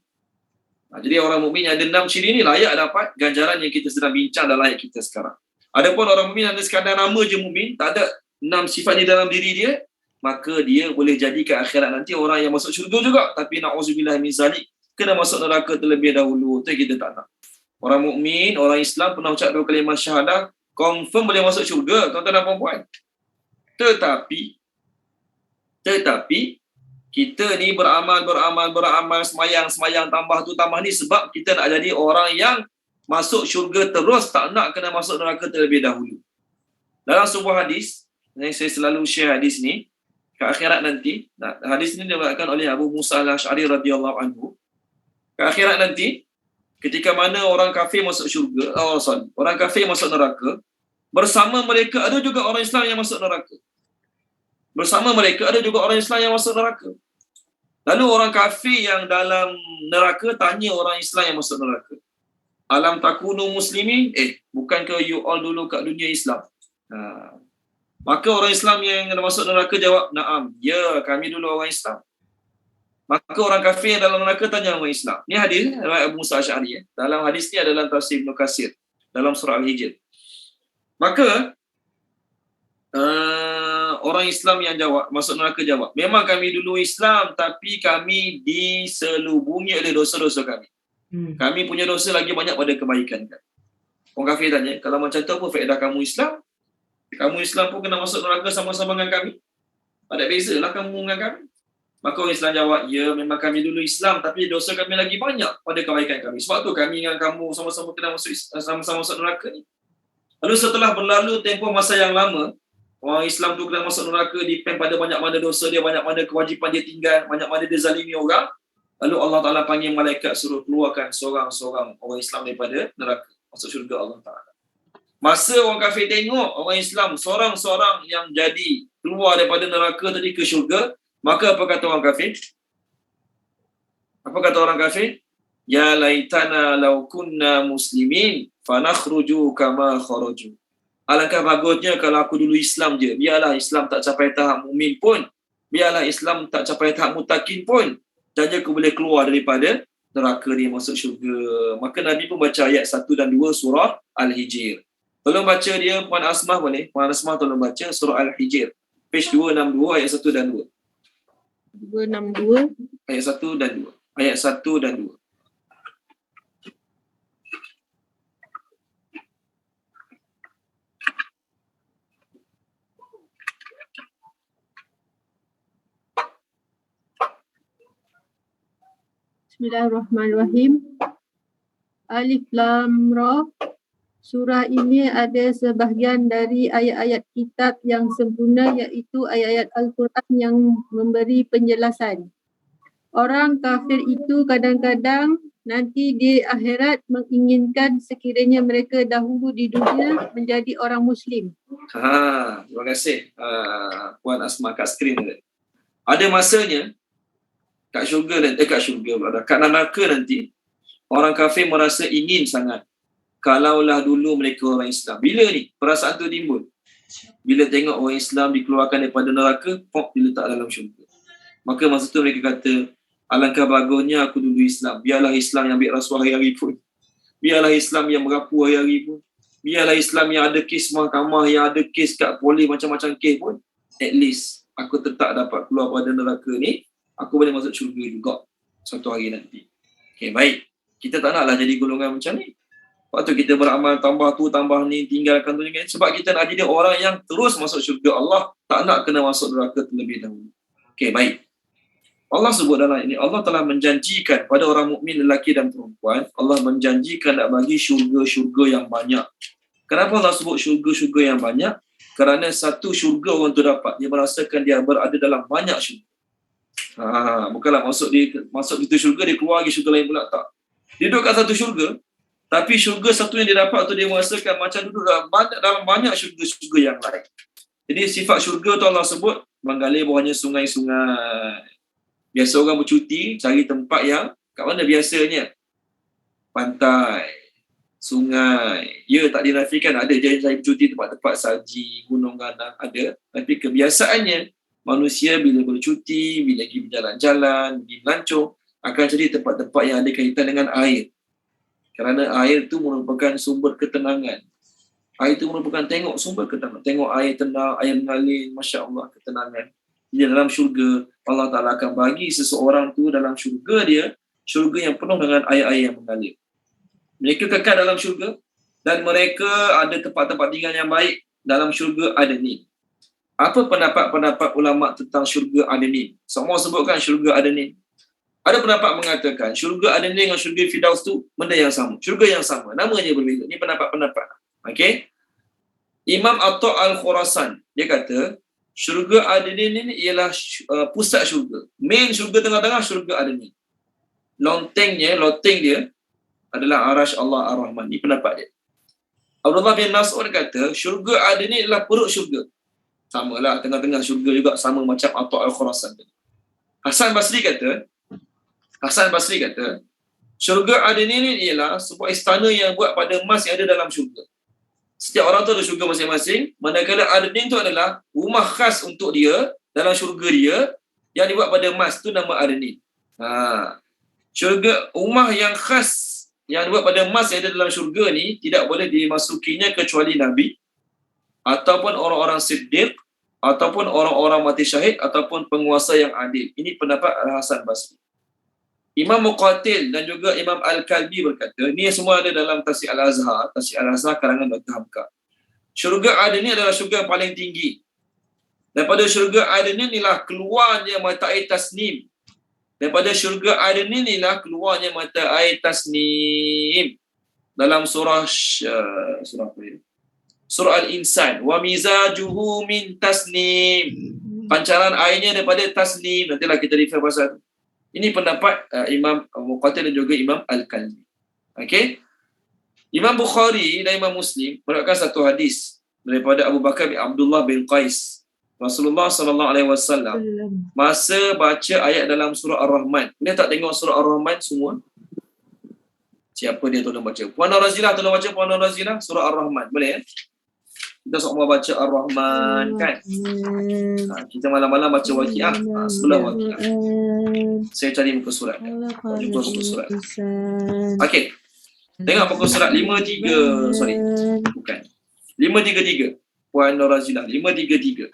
Jadi orang mukmin yang ada 6 ciri ni layak dapat ganjaran yang kita sedang bincang dalam ayat kita sekarang. Adapun orang mukmin ada sekadar nama je mukmin, tak ada 6 sifat ni dalam diri dia, maka dia boleh jadi ke akhirat nanti orang yang masuk syurga juga, tapi na'udzubillah min zalik, kena masuk neraka terlebih dahulu. Itu kita tak nak. Orang mukmin, orang Islam pernah ucap 2 kalimah syahadah, confirm boleh masuk syurga, tuan-tuan dan puan-puan. Tetapi kita ni beramal, semayang, tambah tu, tambah ni sebab kita nak jadi orang yang masuk syurga terus, tak nak kena masuk neraka terlebih dahulu. Dalam sebuah hadis, saya selalu share hadis ni, ke akhirat nanti, hadis ni diriwayatkan oleh Abu Musa al-Asy'ari radhiyallahu anhu. Ke akhirat nanti, ketika mana orang kafir masuk syurga, orang kafir masuk neraka, bersama mereka ada juga orang Islam yang masuk neraka. Bersama mereka ada juga orang Islam yang masuk neraka. Lalu orang kafir yang dalam neraka tanya orang Islam yang masuk neraka, alam takunu muslimin? Bukan ke you all dulu kat dunia Islam? Maka orang Islam yang masuk neraka jawab, na'am, ya, kami dulu orang Islam. Maka orang kafir yang dalam neraka tanya orang Islam. Ni hadis riwayat Abu Musa Asy'ari. Dalam hadis ni adalah tafsir Ibn Katsir dalam surah Al-Hijr. Maka orang Islam yang jawab, masuk neraka jawab, memang kami dulu Islam, tapi kami diselubungi oleh dosa-dosa kami. Kami punya dosa lagi banyak pada kebaikan. Orang kafir tanya, kalau macam tu apa faedah kamu Islam? Kamu Islam pun kena masuk neraka sama-sama dengan kami. Ada bezalah kamu dengan kami. Maka orang Islam jawab, ya, memang kami dulu Islam, tapi dosa kami lagi banyak pada kebaikan kami. Sebab tu kami dengan kamu sama-sama kena sama-sama masuk neraka ni. Lalu setelah berlalu tempoh masa yang lama, orang Islam tu kena masuk neraka, depend pada banyak mana dosa dia, banyak mana kewajipan dia tinggal, banyak mana dia zalimi orang. Lalu Allah Ta'ala panggil malaikat suruh keluarkan seorang-seorang orang Islam daripada neraka, masuk syurga Allah Ta'ala. Masa orang kafir tengok orang Islam seorang-seorang yang jadi keluar daripada neraka tadi ke syurga, maka apa kata orang kafir? Apa kata orang kafir? Ya laitana law kunna muslimin fanakhruju kama kharaju. Alangkah bagusnya kalau aku dulu Islam je. Biarlah Islam tak capai tahap mukmin pun, biarlah Islam tak capai tahap mutakin pun, dan aku boleh keluar daripada neraka ni, masuk syurga. Maka Nabi pun baca ayat 1 dan 2 surah Al-Hijr. Tolong baca dia, Puan Asmah boleh? Puan Asmah tolong baca surah Al-Hijr. Page 262 ayat 1 dan 2. 262. Ayat 1 dan 2. Ayat 1 dan 2. Bismillahirrahmanirrahim. Alif Lam Ra. Surah ini ada sebahagian dari ayat-ayat kitab yang sempurna, iaitu ayat-ayat Al-Quran yang memberi penjelasan. Orang kafir itu kadang-kadang nanti di akhirat menginginkan sekiranya mereka dahulu di dunia menjadi orang Muslim. Terima kasih Puan Asma kat skrin tu. Ada masanya kat syurga dan kat neraka nanti, orang kafir merasa ingin sangat kalaulah dulu mereka orang Islam. Bila ni perasaan tu timbul? Bila tengok orang Islam dikeluarkan daripada neraka, diletak dalam syurga. Maka masa tu mereka kata, alangkah bagusnya aku dulu Islam. Biarlah Islam yang ambil rasuah hari-hari pun, biarlah Islam yang merapu hari-hari pun, biarlah Islam yang ada kes mahkamah, yang ada kes kat polis, macam-macam kes pun, at least aku tetap dapat keluar pada neraka ni, aku boleh masuk syurga juga suatu hari nanti. Okay, baik. Kita tak naklah jadi golongan macam ni. Sebab tu kita beramal, tambah tu, tambah ni, tinggalkan tu. Sebab kita nak jadi orang yang terus masuk syurga Allah, tak nak kena masuk neraka terlebih dahulu. Okay, baik. Allah sebut dalam ini, Allah telah menjanjikan pada orang mukmin lelaki dan perempuan, Allah menjanjikan nak bagi syurga-syurga yang banyak. Kenapa Allah sebut syurga-syurga yang banyak? Kerana satu syurga orang tu dapat, dia merasakan dia berada dalam banyak syurga. Bukanlah masuk pintu syurga, dia keluar lagi syurga lain pula, tak. Dia duduk kat satu syurga, tapi syurga satu yang dia dapat tu dia merasakan macam duduk dalam banyak syurga-syurga yang lain. Jadi sifat syurga tu Allah sebut mengalir bawahnya sungai-sungai. Biasa orang bercuti cari tempat yang kat mana biasanya? Pantai, sungai. Ya, tak dinafikan ada je cari bercuti tempat-tempat salji, gunung ganang, ada. Tapi kebiasaannya manusia bila bercuti, bila pergi berjalan-jalan, pergi melancong, akan cari tempat-tempat yang ada kaitan dengan air. Kerana air itu merupakan sumber ketenangan. Air itu merupakan sumber ketenangan. Tengok air tenang, air mengalir, Masya Allah, ketenangan. Jadi dalam syurga, Allah Ta'ala akan bagi seseorang tu dalam syurga dia, syurga yang penuh dengan air-air yang mengalir. Mereka kekal dalam syurga dan mereka ada tempat-tempat tinggal yang baik dalam syurga Adnin. Apa pendapat-pendapat ulama tentang syurga Adnin? Semua sebutkan syurga Adnin. Ada pendapat mengatakan syurga Adnin dengan syurga Firdaus tu benda yang sama. Syurga yang sama, namanya berbeza. Ini pendapat-pendapat. Okey. Imam Atta' Al-Khurasan, dia kata syurga Adnin ini ialah pusat syurga. Main syurga tengah-tengah syurga Adnin. Loteng dia adalah Arash Allah Ar-Rahman. Ini pendapat dia. Abdullah bin Mas'ud kata syurga Adnin ialah perut syurga. Samalah, tengah-tengah syurga juga sama macam Atta' Al-Khurasan. Hasan Basri kata syurga Adnin ini ialah sebuah istana yang buat pada emas yang ada dalam syurga. Setiap orang tu ada syurga masing-masing, manakala Adnin tu adalah rumah khas untuk dia dalam syurga dia yang dibuat pada emas, tu nama Adnin. Syurga, rumah yang khas yang dibuat pada emas yang ada dalam syurga ni tidak boleh dimasukinya kecuali Nabi ataupun orang-orang siddiq ataupun orang-orang mati syahid ataupun penguasa yang adil. Ini pendapat Al-Hasan Basri. Imam Muqatil dan juga Imam Al-Kalbi berkata, ini semua ada dalam Tafsir Al-Azhar karangan Dr. Hamka. Syurga Adnin adalah syurga yang paling tinggi. Daripada syurga Adnin inilah keluarnya mata air tasnim. Daripada syurga Adnin inilah keluarnya mata air tasnim. Dalam surah apa ini? Surah Al-Insan. Wa mizajuhu min tasnim. Pancaran airnya daripada tasnim. Nantilah kita refer pasal itu. Ini pendapat Imam Muqatil dan juga Imam Al-Kalbi. Okey. Imam Bukhari dan Imam Muslim meriwayatkan satu hadis daripada Abu Bakar bin Abdullah bin Qais. Rasulullah SAW masa baca ayat dalam surah Ar-Rahman. Boleh tak tengok surah Ar-Rahman semua? Siapa dia tolong baca? Puan Razilah tolong baca Puan Razilah surah Ar-Rahman. Boleh ya? Kita semua baca Ar-Rahman kan? Kita malam-malam baca Waqiah. Sebelah Waqiah. Saya cari muka surat. Okey. Tengok muka surat 53. Sorry. Bukan. 533. Puan Razilah. 533.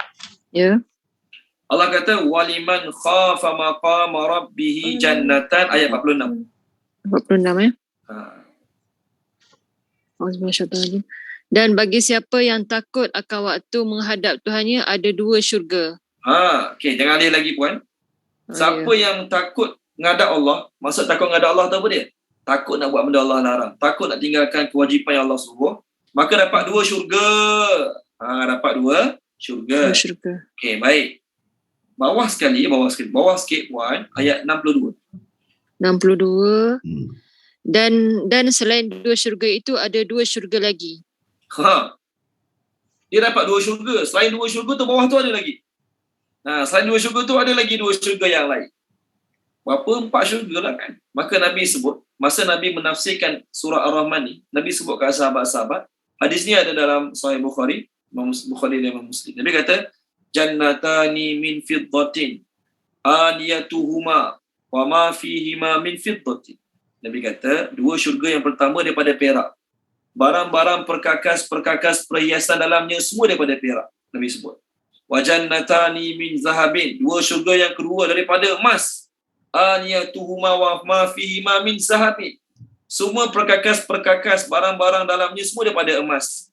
Ya. Allah kata waliman khafa maqama rabbih jannatan ayat 46. 46 ya. Dan bagi siapa yang takut akan waktu menghadap Tuhannya ada dua syurga. Okey, jangan alih lagi puan. Siapa yang takut menghadap Allah, maksud takut menghadap Allah tu apa dia? Takut nak buat benda Allah larang, takut nak tinggalkan kewajipan yang Allah suruh, maka dapat dua syurga. Dapat dua syurga. Okey, baik. Bawah sikit puan, ayat 62. 62. Dan selain dua syurga itu ada dua syurga lagi. Dia dapat dua syurga. Selain dua syurga tu bawah tu ada lagi. Selain dua syurga tu ada lagi dua syurga yang lain. Berapa? 4 syurga lah kan. Maka Nabi sebut, masa Nabi menafsirkan surah Ar-Rahman ni, Nabi sebut ke sahabat-sahabat, hadis ni ada dalam Sahih Bukhari dan Imam Muslim. Nabi kata, jannatani min fiddatin aniyatuhuma wa ma fihima min fiddatin. Nabi kata, dua syurga yang pertama daripada perak. Barang-barang perkakas perhiasan dalamnya semua daripada perak. Nabi sebut. Wa jannatani min zahabin. Dua syurga yang kedua daripada emas. Aniyatuhuma wa ma fihima min zahabin. Semua perkakas barang-barang dalamnya semua daripada emas.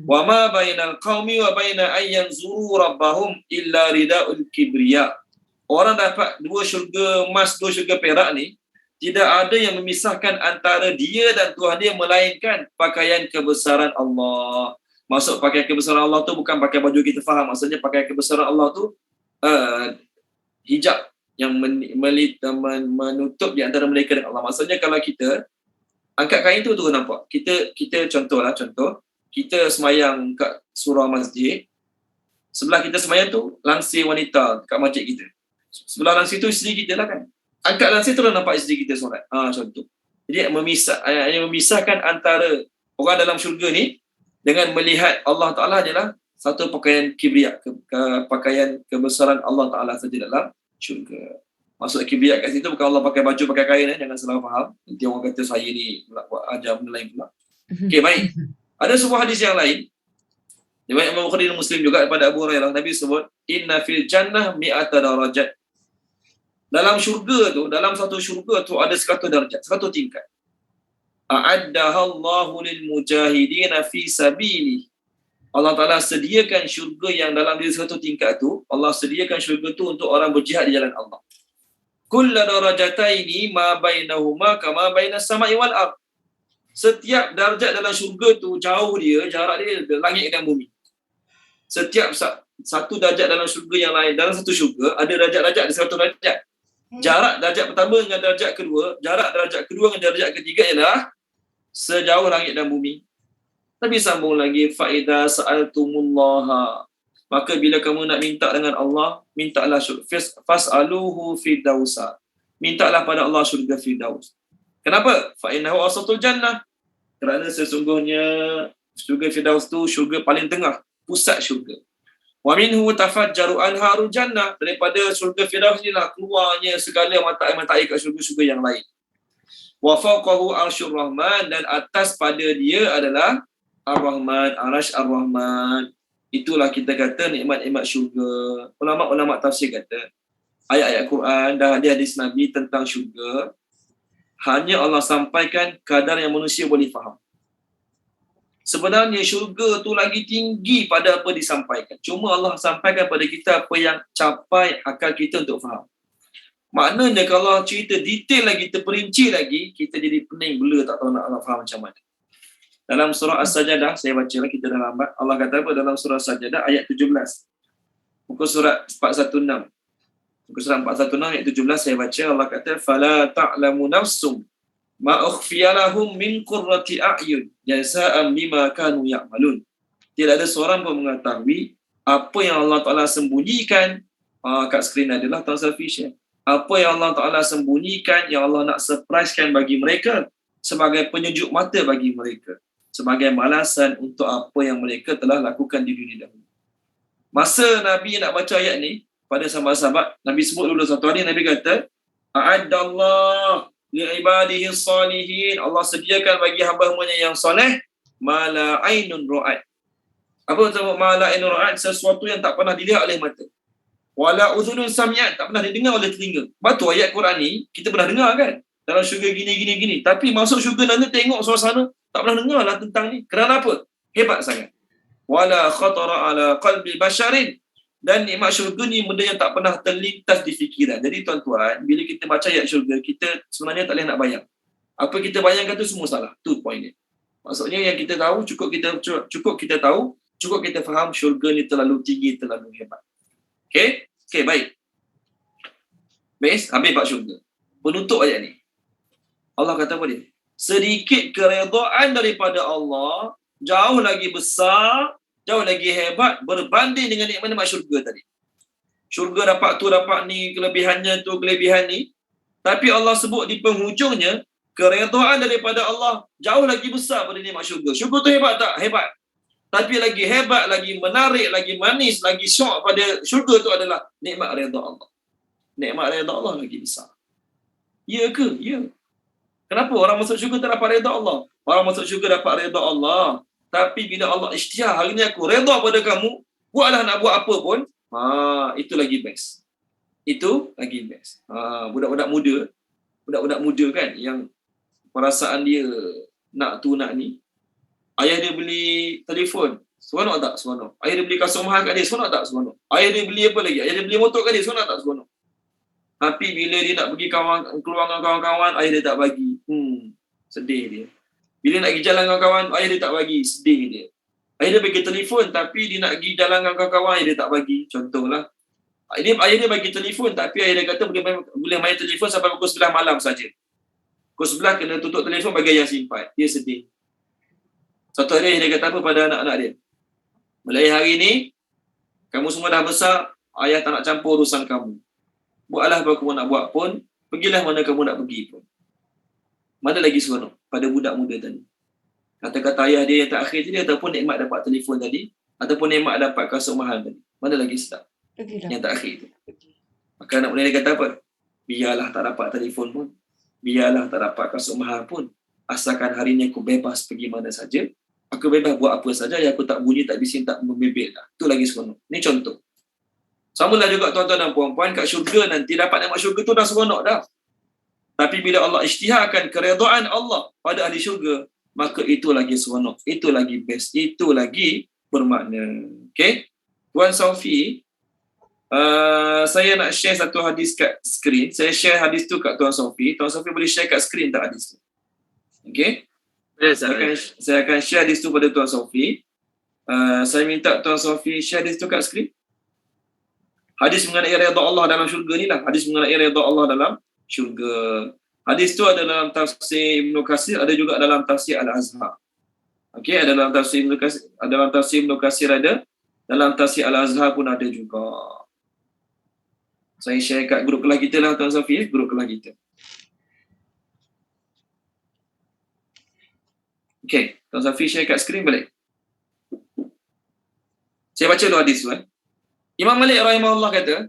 Wa ma bainal qaumi wa baina ayyan zuru rabbahum illa ridaul kibriya. Orang dapat dua syurga emas, dua syurga perak ni, tidak ada yang memisahkan antara dia dan Tuhan dia melainkan pakaian kebesaran Allah. Maksud pakaian kebesaran Allah tu bukan pakai baju kita faham. Maksudnya pakaian kebesaran Allah tu hijab yang menutup di antara mereka dan Allah. Maksudnya kalau kita angkat kain tu terus nampak. Kita contoh, kita semayang kat surau masjid, sebelah kita semayang tu langsir wanita kat masjid kita. Sebelah langsir tu isteri kita lah kan. Angkat langsir terus nampak isteri kita solat. Contoh. Jadi memisahkan antara orang dalam syurga ni dengan melihat Allah Ta'ala adalah satu pakaian kibriya, pakaian kebesaran Allah Ta'ala saja dalam syurga. Maksud kibriya kat situ bukan Allah pakai baju, pakai kain, jangan salah faham. Nanti orang kata saya ni buat ajar benda lain pula. Okey, baik. Ada sebuah hadis yang lain. Riwayat Imam Bukhari dan Muslim juga daripada Abu Hurairah, Nabi sebut, "Inna fil jannah mi'ata darajat." Dalam syurga tu, dalam satu syurga tu ada 100 darjat, 100 tingkat. A'addaha Allahu lil mujahidin fi sabili. Allah Ta'ala sediakan syurga yang dalam dia 100 tingkat tu, Allah sediakan syurga tu untuk orang berjihad di jalan Allah. Kulla darajataini ma bainahuma kama bainas sama'i wal ard. Setiap darjat dalam syurga tu jauh dia, jarak dia langit dan bumi. Setiap satu darjat dalam syurga yang lain, dalam satu syurga ada darjat-darjat, ada 100 darjat. Jarak darjat pertama dengan darjat kedua, jarak darjat kedua dengan darjat ketiga ialah sejauh langit dan bumi. Tapi sambung lagi, faida sa'altumullaha, maka bila kamu nak minta dengan Allah, mintalah fas'aluhu firdausa, mintalah pada Allah syurga firdaus. Kenapa? Fa innahu asatul jannah, kerana sesungguhnya syurga firdaus tu syurga paling tengah, pusat syurga. Wa minhu tafajjaru anharul jannah, daripada syurga firdaus inilah keluarnya segala mata air kat syurga-syurga yang lain. Wa fawqahu arsyur rahman, dan atas pada dia adalah Ar-Rahman, Arash Ar-Rahman. Itulah kita kata nikmat-nikmat syurga. Ulama-ulama tafsir kata ayat-ayat Quran dan hadis Nabi tentang syurga hanya Allah sampaikan kadar yang manusia boleh faham. Sebenarnya syurga tu lagi tinggi pada apa disampaikan. Cuma Allah sampaikan pada kita apa yang capai akal kita untuk faham. Maknanya kalau cerita detail lagi, terperinci lagi, kita jadi pening bela, tak tahu nak faham macam mana. Dalam surah As-Sajdah, saya bacalah, kita dah lambat. Allah kata apa dalam surah As-Sajdah ayat 17. Muka surat 416. Muka surat 416 ayat 17 saya baca. Allah kata, "Fala ta'lamu nafsum ma ukhfiya lahum min qurrati a'yun jazaa'an bima kanu ya'malun." Tidak ada seorang pun mengetahui apa yang Allah Ta'ala sembunyikan. Kat skrin adalah Tuan Safi. Apa yang Allah Ta'ala sembunyikan, yang Allah nak surprisekan bagi mereka sebagai penyejuk mata bagi mereka, sebagai balasan untuk apa yang mereka telah lakukan di dunia dahulu. Masa Nabi nak baca ayat ni pada sahabat-sahabat, Nabi sebut dulu satu hari, Nabi kata, "A'addallah li'ibadihi salihin." Allah sediakan bagi hamba-hambanya yang soleh ma la ainun ra'at. Apa maksud ma la ainun ra'at? Sesuatu yang tak pernah dilihat oleh mata. Wala udhunun sami'at, tak pernah didengar oleh telinga. Betul ayat Quran ni kita pernah dengar kan? Dalam syurga gini. Tapi masuk syurga nanti tengok suasana, tak pernah dengar lah tentang ni. Kerana apa? Hebat sangat. Wala khatara ala qalbi basharin. Dan nikmat syurga ni benda yang tak pernah terlintas di fikiran. Jadi tuan-tuan, bila kita baca ayat syurga, kita sebenarnya tak boleh nak bayang. Apa kita bayangkan tu semua salah. Tu point dia. Maksudnya yang kita tahu, cukup kita tahu, cukup kita faham syurga ni terlalu tinggi, terlalu hebat. Okay, baik. Habis bab syurga. Penutup ayat ni. Allah kata apa dia? Sedikit keredaan daripada Allah jauh lagi besar, jauh lagi hebat berbanding dengan nikmat syurga tadi. Syurga dapat tu, dapat ni, kelebihannya tu, kelebihan ni. Tapi Allah sebut di penghujungnya, keredaan daripada Allah jauh lagi besar pada nikmat syurga. Syurga tu hebat tak? Hebat. Tapi lagi hebat, lagi menarik, lagi manis, lagi syok pada syurga tu adalah nikmat redha Allah. Nikmat redha Allah lagi besar. Ya ke? Ya. Kenapa orang masuk syurga tak dapat redha Allah? Orang masuk syurga dapat redha Allah. Tapi bila Allah isytihar, hari ni aku redha pada kamu, buatlah nak buat apa pun, itu lagi best. Itu lagi best. Budak-budak muda kan, yang perasaan dia nak tu nak ni. Ayah dia beli telefon, seronok tak? Seronok. Ayah dia beli kasut mahal kat dia, seronok tak? Seronok. Ayah dia beli apa lagi? Ayah dia beli motor kat dia, seronok tak? Seronok. Tapi bila dia nak pergi keluar dengan kawan-kawan, ayah dia tak bagi. Sedih dia. Bila nak pergi jalan dengan kawan, ayah dia tak bagi. Sedih dia. Ayah dia bagi telefon, tapi dia nak pergi jalan dengan kawan-kawan, ayah dia tak bagi. Contohlah. Ayah dia bagi telefon, tapi ayah dia kata boleh main telefon sampai pukul 9 malam saja. Pukul 11 kena tutup telefon bagi ayah simpan. Dia sedih. Satu hari dia kata apa pada anak-anak dia? Mulai hari ni, kamu semua dah besar, ayah tak nak campur urusan kamu. Buatlah apa kamu nak buat pun, pergilah mana kamu nak pergi pun. Mana lagi seronok pada budak muda tadi. Kata-kata ayah dia yang terakhir tadi, ataupun nikmat dapat telefon tadi, ataupun nikmat dapat kasut mahal tadi. Mana lagi sedap? Yang terakhir tu. Maka anak muda dia kata apa? Biarlah tak dapat telefon pun, biarlah tak dapat kasut mahal pun, asalkan hari ni aku bebas pergi mana saja, aku bebas buat apa saja yang aku tak bunyi, tak bising, tak membebek dah. Itu lagi seronok. Ni contoh. Samalah juga tuan-tuan dan puan-puan, kat syurga nanti dapat nikmat syurga tu dah seronok dah. Tapi bila Allah isytiharkan keredaan Allah pada ahli syurga, maka itu lagi seronok, itu lagi best, itu lagi bermakna. Okay? Tuan Sofi, saya nak share satu hadis kat skrin. Saya share hadis tu kat Tuan Sofi. Tuan Sofi boleh share kat skrin tak hadis tu? Okay? Saya akan share hadis tu pada Tuan Sofi. Saya minta Tuan Sofi share hadis tu kat skrin. Hadis mengenai redha Allah dalam syurga ni lah. Hadis mengenai redha Allah dalam syurga. Hadis tu ada dalam tafsir Ibn Katsir, ada juga dalam tafsir Al-Azhar. Okey, ada dalam tafsir Ibn Katsir, ada dalam tafsir Ibn Katsir ada, dalam tafsir Al-Azhar pun ada juga. Saya share kat grup kelas kita lah Tuan Safi, grup kelas kita. Okey, Tuan Safi share kat skrin balik. Saya baca dulu hadis tu. Imam Malik rahimahullah kata,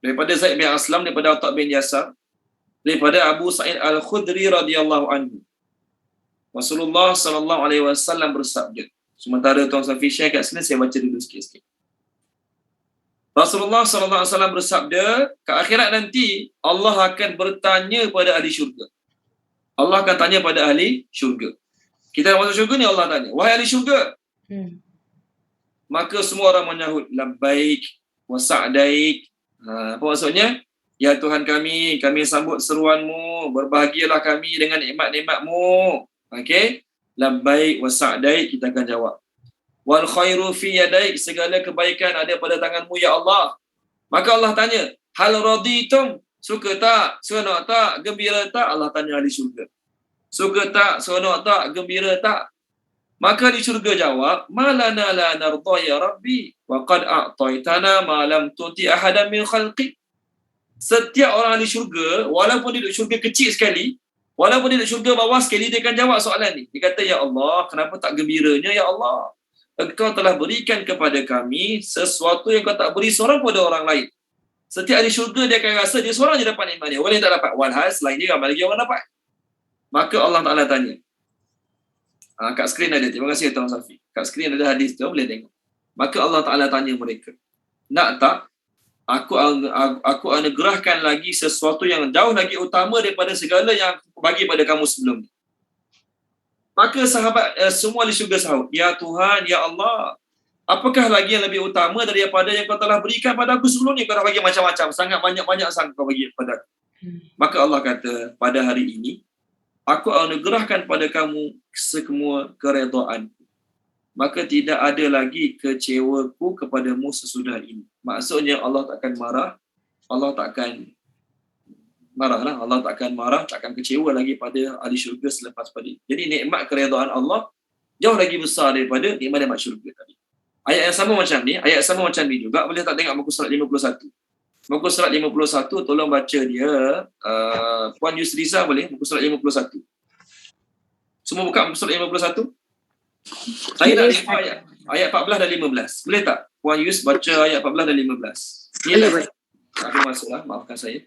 daripada Zaid bin Aslam, daripada Atha bin Yasar, daripada Abu Sa'id Al-Khudri radhiyallahu anhu. Rasulullah sallallahu alaihi wasallam bersabda. Sementara Tuan Safi share kat sini, saya baca dulu sikit-sikit. Rasulullah sallallahu alaihi wasallam bersabda, ke akhirat nanti Allah akan bertanya pada ahli syurga. Allah akan tanya pada ahli syurga. Kita nak masuk syurga ni, Allah tanya, wahai ahli syurga. Maka semua orang menyahut labbaik wa sa'daik. Apa maksudnya? Ya Tuhan kami sambut seruanmu, berbahagialah kami dengan nikmat-nikmatmu. Okey? Labbaik wa sa'daik, kita akan jawab. Wal khairu fi yadaik, segala kebaikan ada pada tanganmu ya Allah. Maka Allah tanya, hal raditum, suka tak, seronok tak, gembira tak? Allah tanya ahli syurga. Suka tak, seronok tak, gembira tak? Maka ahli syurga jawab, malana la narda ya Rabbi, wa qad a'taitana ma lam tuti ahadan min khalqi. Setiap orang ahli syurga, walaupun dia duduk syurga kecil sekali, walaupun dia duduk syurga bawah sekali, dia akan jawab soalan ni. Dia kata, ya Allah, kenapa tak gembiranya ya Allah? Engkau telah berikan kepada kami sesuatu yang kau tak beri seorang pada orang lain. Setiap ahli syurga dia akan rasa dia seorang je dapat nikmat dia. Orang yang tak dapat. Walhal selain dia ramai lagi orang dapat. Maka Allah Ta'ala tanya. Kat skrin ada. Terima kasih Tuan Safi. Kat skrin ada hadis tu, boleh tengok. Maka Allah Ta'ala tanya mereka. Nak tak? Aku anugerahkan lagi sesuatu yang jauh lagi utama daripada segala yang aku bagi pada kamu sebelum ni. Maka sahabat semua ahli syurga sahut, ya Tuhan, ya Allah, apakah lagi yang lebih utama daripada yang kau telah berikan pada aku sebelum ni? Kau dah bagi macam-macam, sangat banyak-banyak sangat kau bagi kepada aku. Maka Allah kata, pada hari ini aku anugerahkan pada kamu semua keredaan. Maka tidak ada lagi kecewaku kepadamu sesudah ini. Maksudnya Allah takkan marah, Allah takkan marahlah, Allah takkan marah, takkan kecewa lagi pada ahli syurga selepas pada ini. Jadi nikmat keredaan Allah jauh lagi besar daripada nikmat syurga tadi. Ayat yang sama macam ni, ayat sama macam ni juga, boleh tak tengok muka surat 51. Muka surat 51, tolong baca dia. Puan Yusriza boleh, muka surat 51. Semua buka muka surat 51. Saya nak lihat ayat 14 dan 15. Boleh tak? Puan Yus baca ayat 14 dan 15. Ni lah. Aku masuklah, maafkan saya.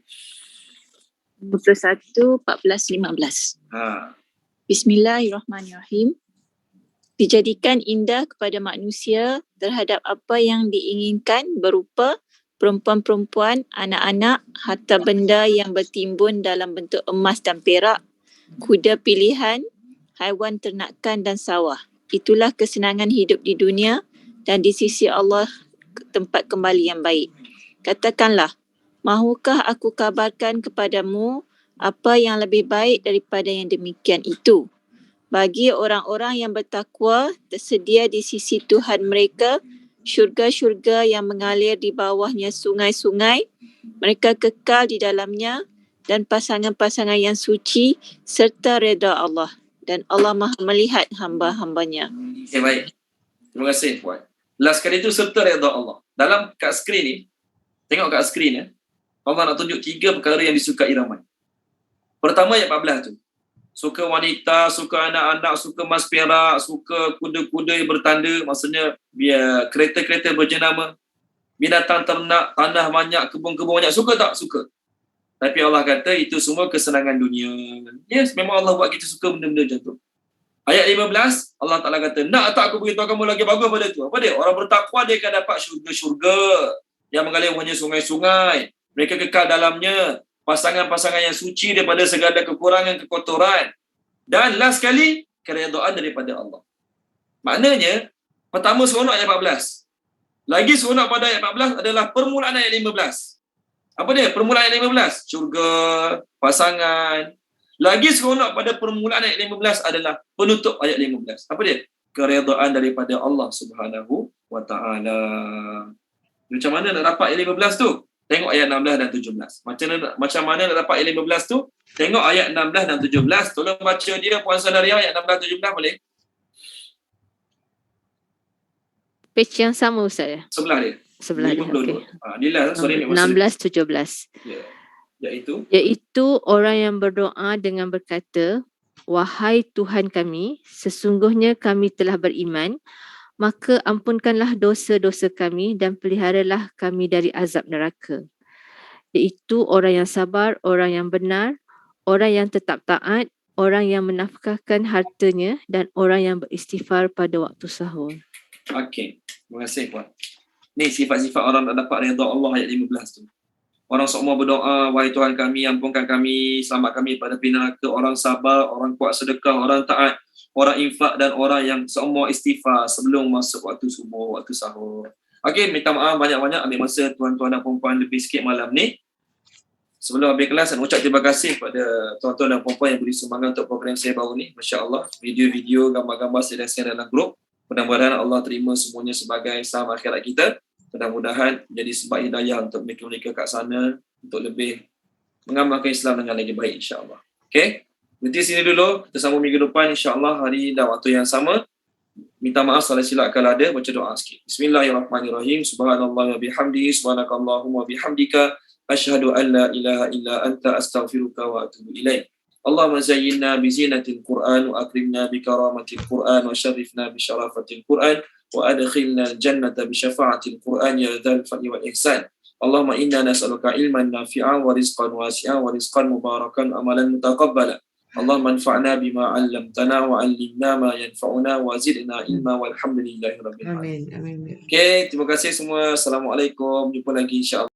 21, 14, 15. Bismillahirrahmanirrahim. Dijadikan indah kepada manusia terhadap apa yang diinginkan berupa perempuan-perempuan, anak-anak, harta benda yang bertimbun dalam bentuk emas dan perak, kuda pilihan, haiwan ternakan dan sawah. Itulah kesenangan hidup di dunia dan di sisi Allah tempat kembali yang baik. Katakanlah, mahukah aku kabarkan kepadamu apa yang lebih baik daripada yang demikian itu? Bagi orang-orang yang bertakwa, tersedia di sisi Tuhan mereka syurga-syurga yang mengalir di bawahnya sungai-sungai, mereka kekal di dalamnya, dan pasangan-pasangan yang suci serta reda Allah. Dan Allah Maha melihat hamba-hambanya. Okay, baik. Terima kasih Puan. Last kali itu serta reda Allah. Dalam kat skrin ni, tengok kat skrin ya, Allah nak tunjuk 3 perkara yang disukai ramai. Pertama ayat 14 tu. Suka wanita, suka anak-anak, suka mas perak, suka kuda-kuda yang bertanda, maksudnya biar kereta-kereta berjenama, binatang ternak, tanah banyak, kebun-kebun banyak. Suka tak? Suka. Tapi Allah kata itu semua kesenangan dunia. Yes, memang Allah buat kita suka benda-benda macam tu. Ayat 15, Allah Ta'ala kata, nak tak aku beritahu kamu lagi bagus pada tu? Apa dia? Orang bertakwa dia akan dapat syurga-syurga yang mengalir hanya sungai-sungai. Mereka kekal dalamnya. Pasangan-pasangan yang suci daripada segala kekurangan, kekotoran. Dan last sekali, keredaan daripada Allah. Maknanya, pertama seronok ayat 14. Lagi seronok pada ayat 14 adalah permulaan ayat 15. Apa dia? Permulaan ayat 15. Syurga, pasangan. Lagi seronok pada permulaan ayat 15 adalah penutup ayat 15. Apa dia? Keredaan daripada Allah Subhanahu wa Ta'ala. Macam mana nak dapat ayat 15 tu? Tengok ayat 16 dan 17. Macam mana nak dapat ayat 15 tu? Tengok ayat 16 dan 17. Tolong baca dia Puan Sanaria ayat 16 17 boleh? Page yang sama Ustaz ya? Sebelah dia. Sebelah dia. Okey. Inilah sorry 16 17. Ya. Iaitu orang yang berdoa dengan berkata, wahai Tuhan kami, sesungguhnya kami telah beriman, maka ampunkanlah dosa-dosa kami dan peliharalah kami dari azab neraka. Iaitu orang yang sabar, orang yang benar, orang yang tetap taat, orang yang menafkahkan hartanya dan orang yang beristighfar pada waktu sahur. Okey, terima kasih Puan. Ni sifat-sifat orang nak dapat redha Allah ayat 15 tu. Orang semua berdoa, wahai Tuhan kami, ampunkan kami, selamat kami pada api neraka. Orang sabar, orang kuat sedekah, orang taat, orang infak dan orang yang semua istighfar sebelum masuk waktu subuh, waktu sahur. Okey, minta maaf banyak-banyak ambil masa tuan-tuan dan puan-puan lebih sikit malam ni. Sebelum habis kelas, saya ucap terima kasih kepada tuan-tuan dan puan-puan yang beri sumbangan untuk program saya baru ni. Masya Allah, video-video, gambar-gambar saya dah share dalam grup. Mudah-mudahan Allah terima semuanya sebagai saham akhirat kita. Mudah-mudahan menjadi sebab hidayah untuk mereka-mereka kat sana untuk lebih mengamalkan Islam dengan lagi baik insya-Allah. Okey. Berhenti sini dulu. Kita sambung minggu depan insya-Allah hari dan waktu yang sama. Minta maaf salah silap kalau ada, baca doa sikit. Bismillahirrahmanirrahim. Subhanallah wa bihamdihi, subhanakallahumma wa bihamdika, asyhadu an la ilaha illa anta, astaghfiruka wa atubu ilaik. Allahumma zayyinna bi zinatil Qur'an wa akrimna bi karamatil Qur'an wa syarifna bi syarafatil Qur'an wa adkhilna al-jannata bi syafa'atil Qur'an ya dzal fadli wal ihsan. Allahumma inna nas'aluka ilman nafi'an wa rizqan wasi'an wa rizqan mubarakan amalan mutaqabbala. Allahumma anfa'na bima 'allamtana wa 'allimna ma yanfa'una wa zidna ilma walhamdulillahi rabbil alamin. Amin. Amin. Okey, terima kasih semua. Assalamualaikum. Jumpa lagi insya-Allah.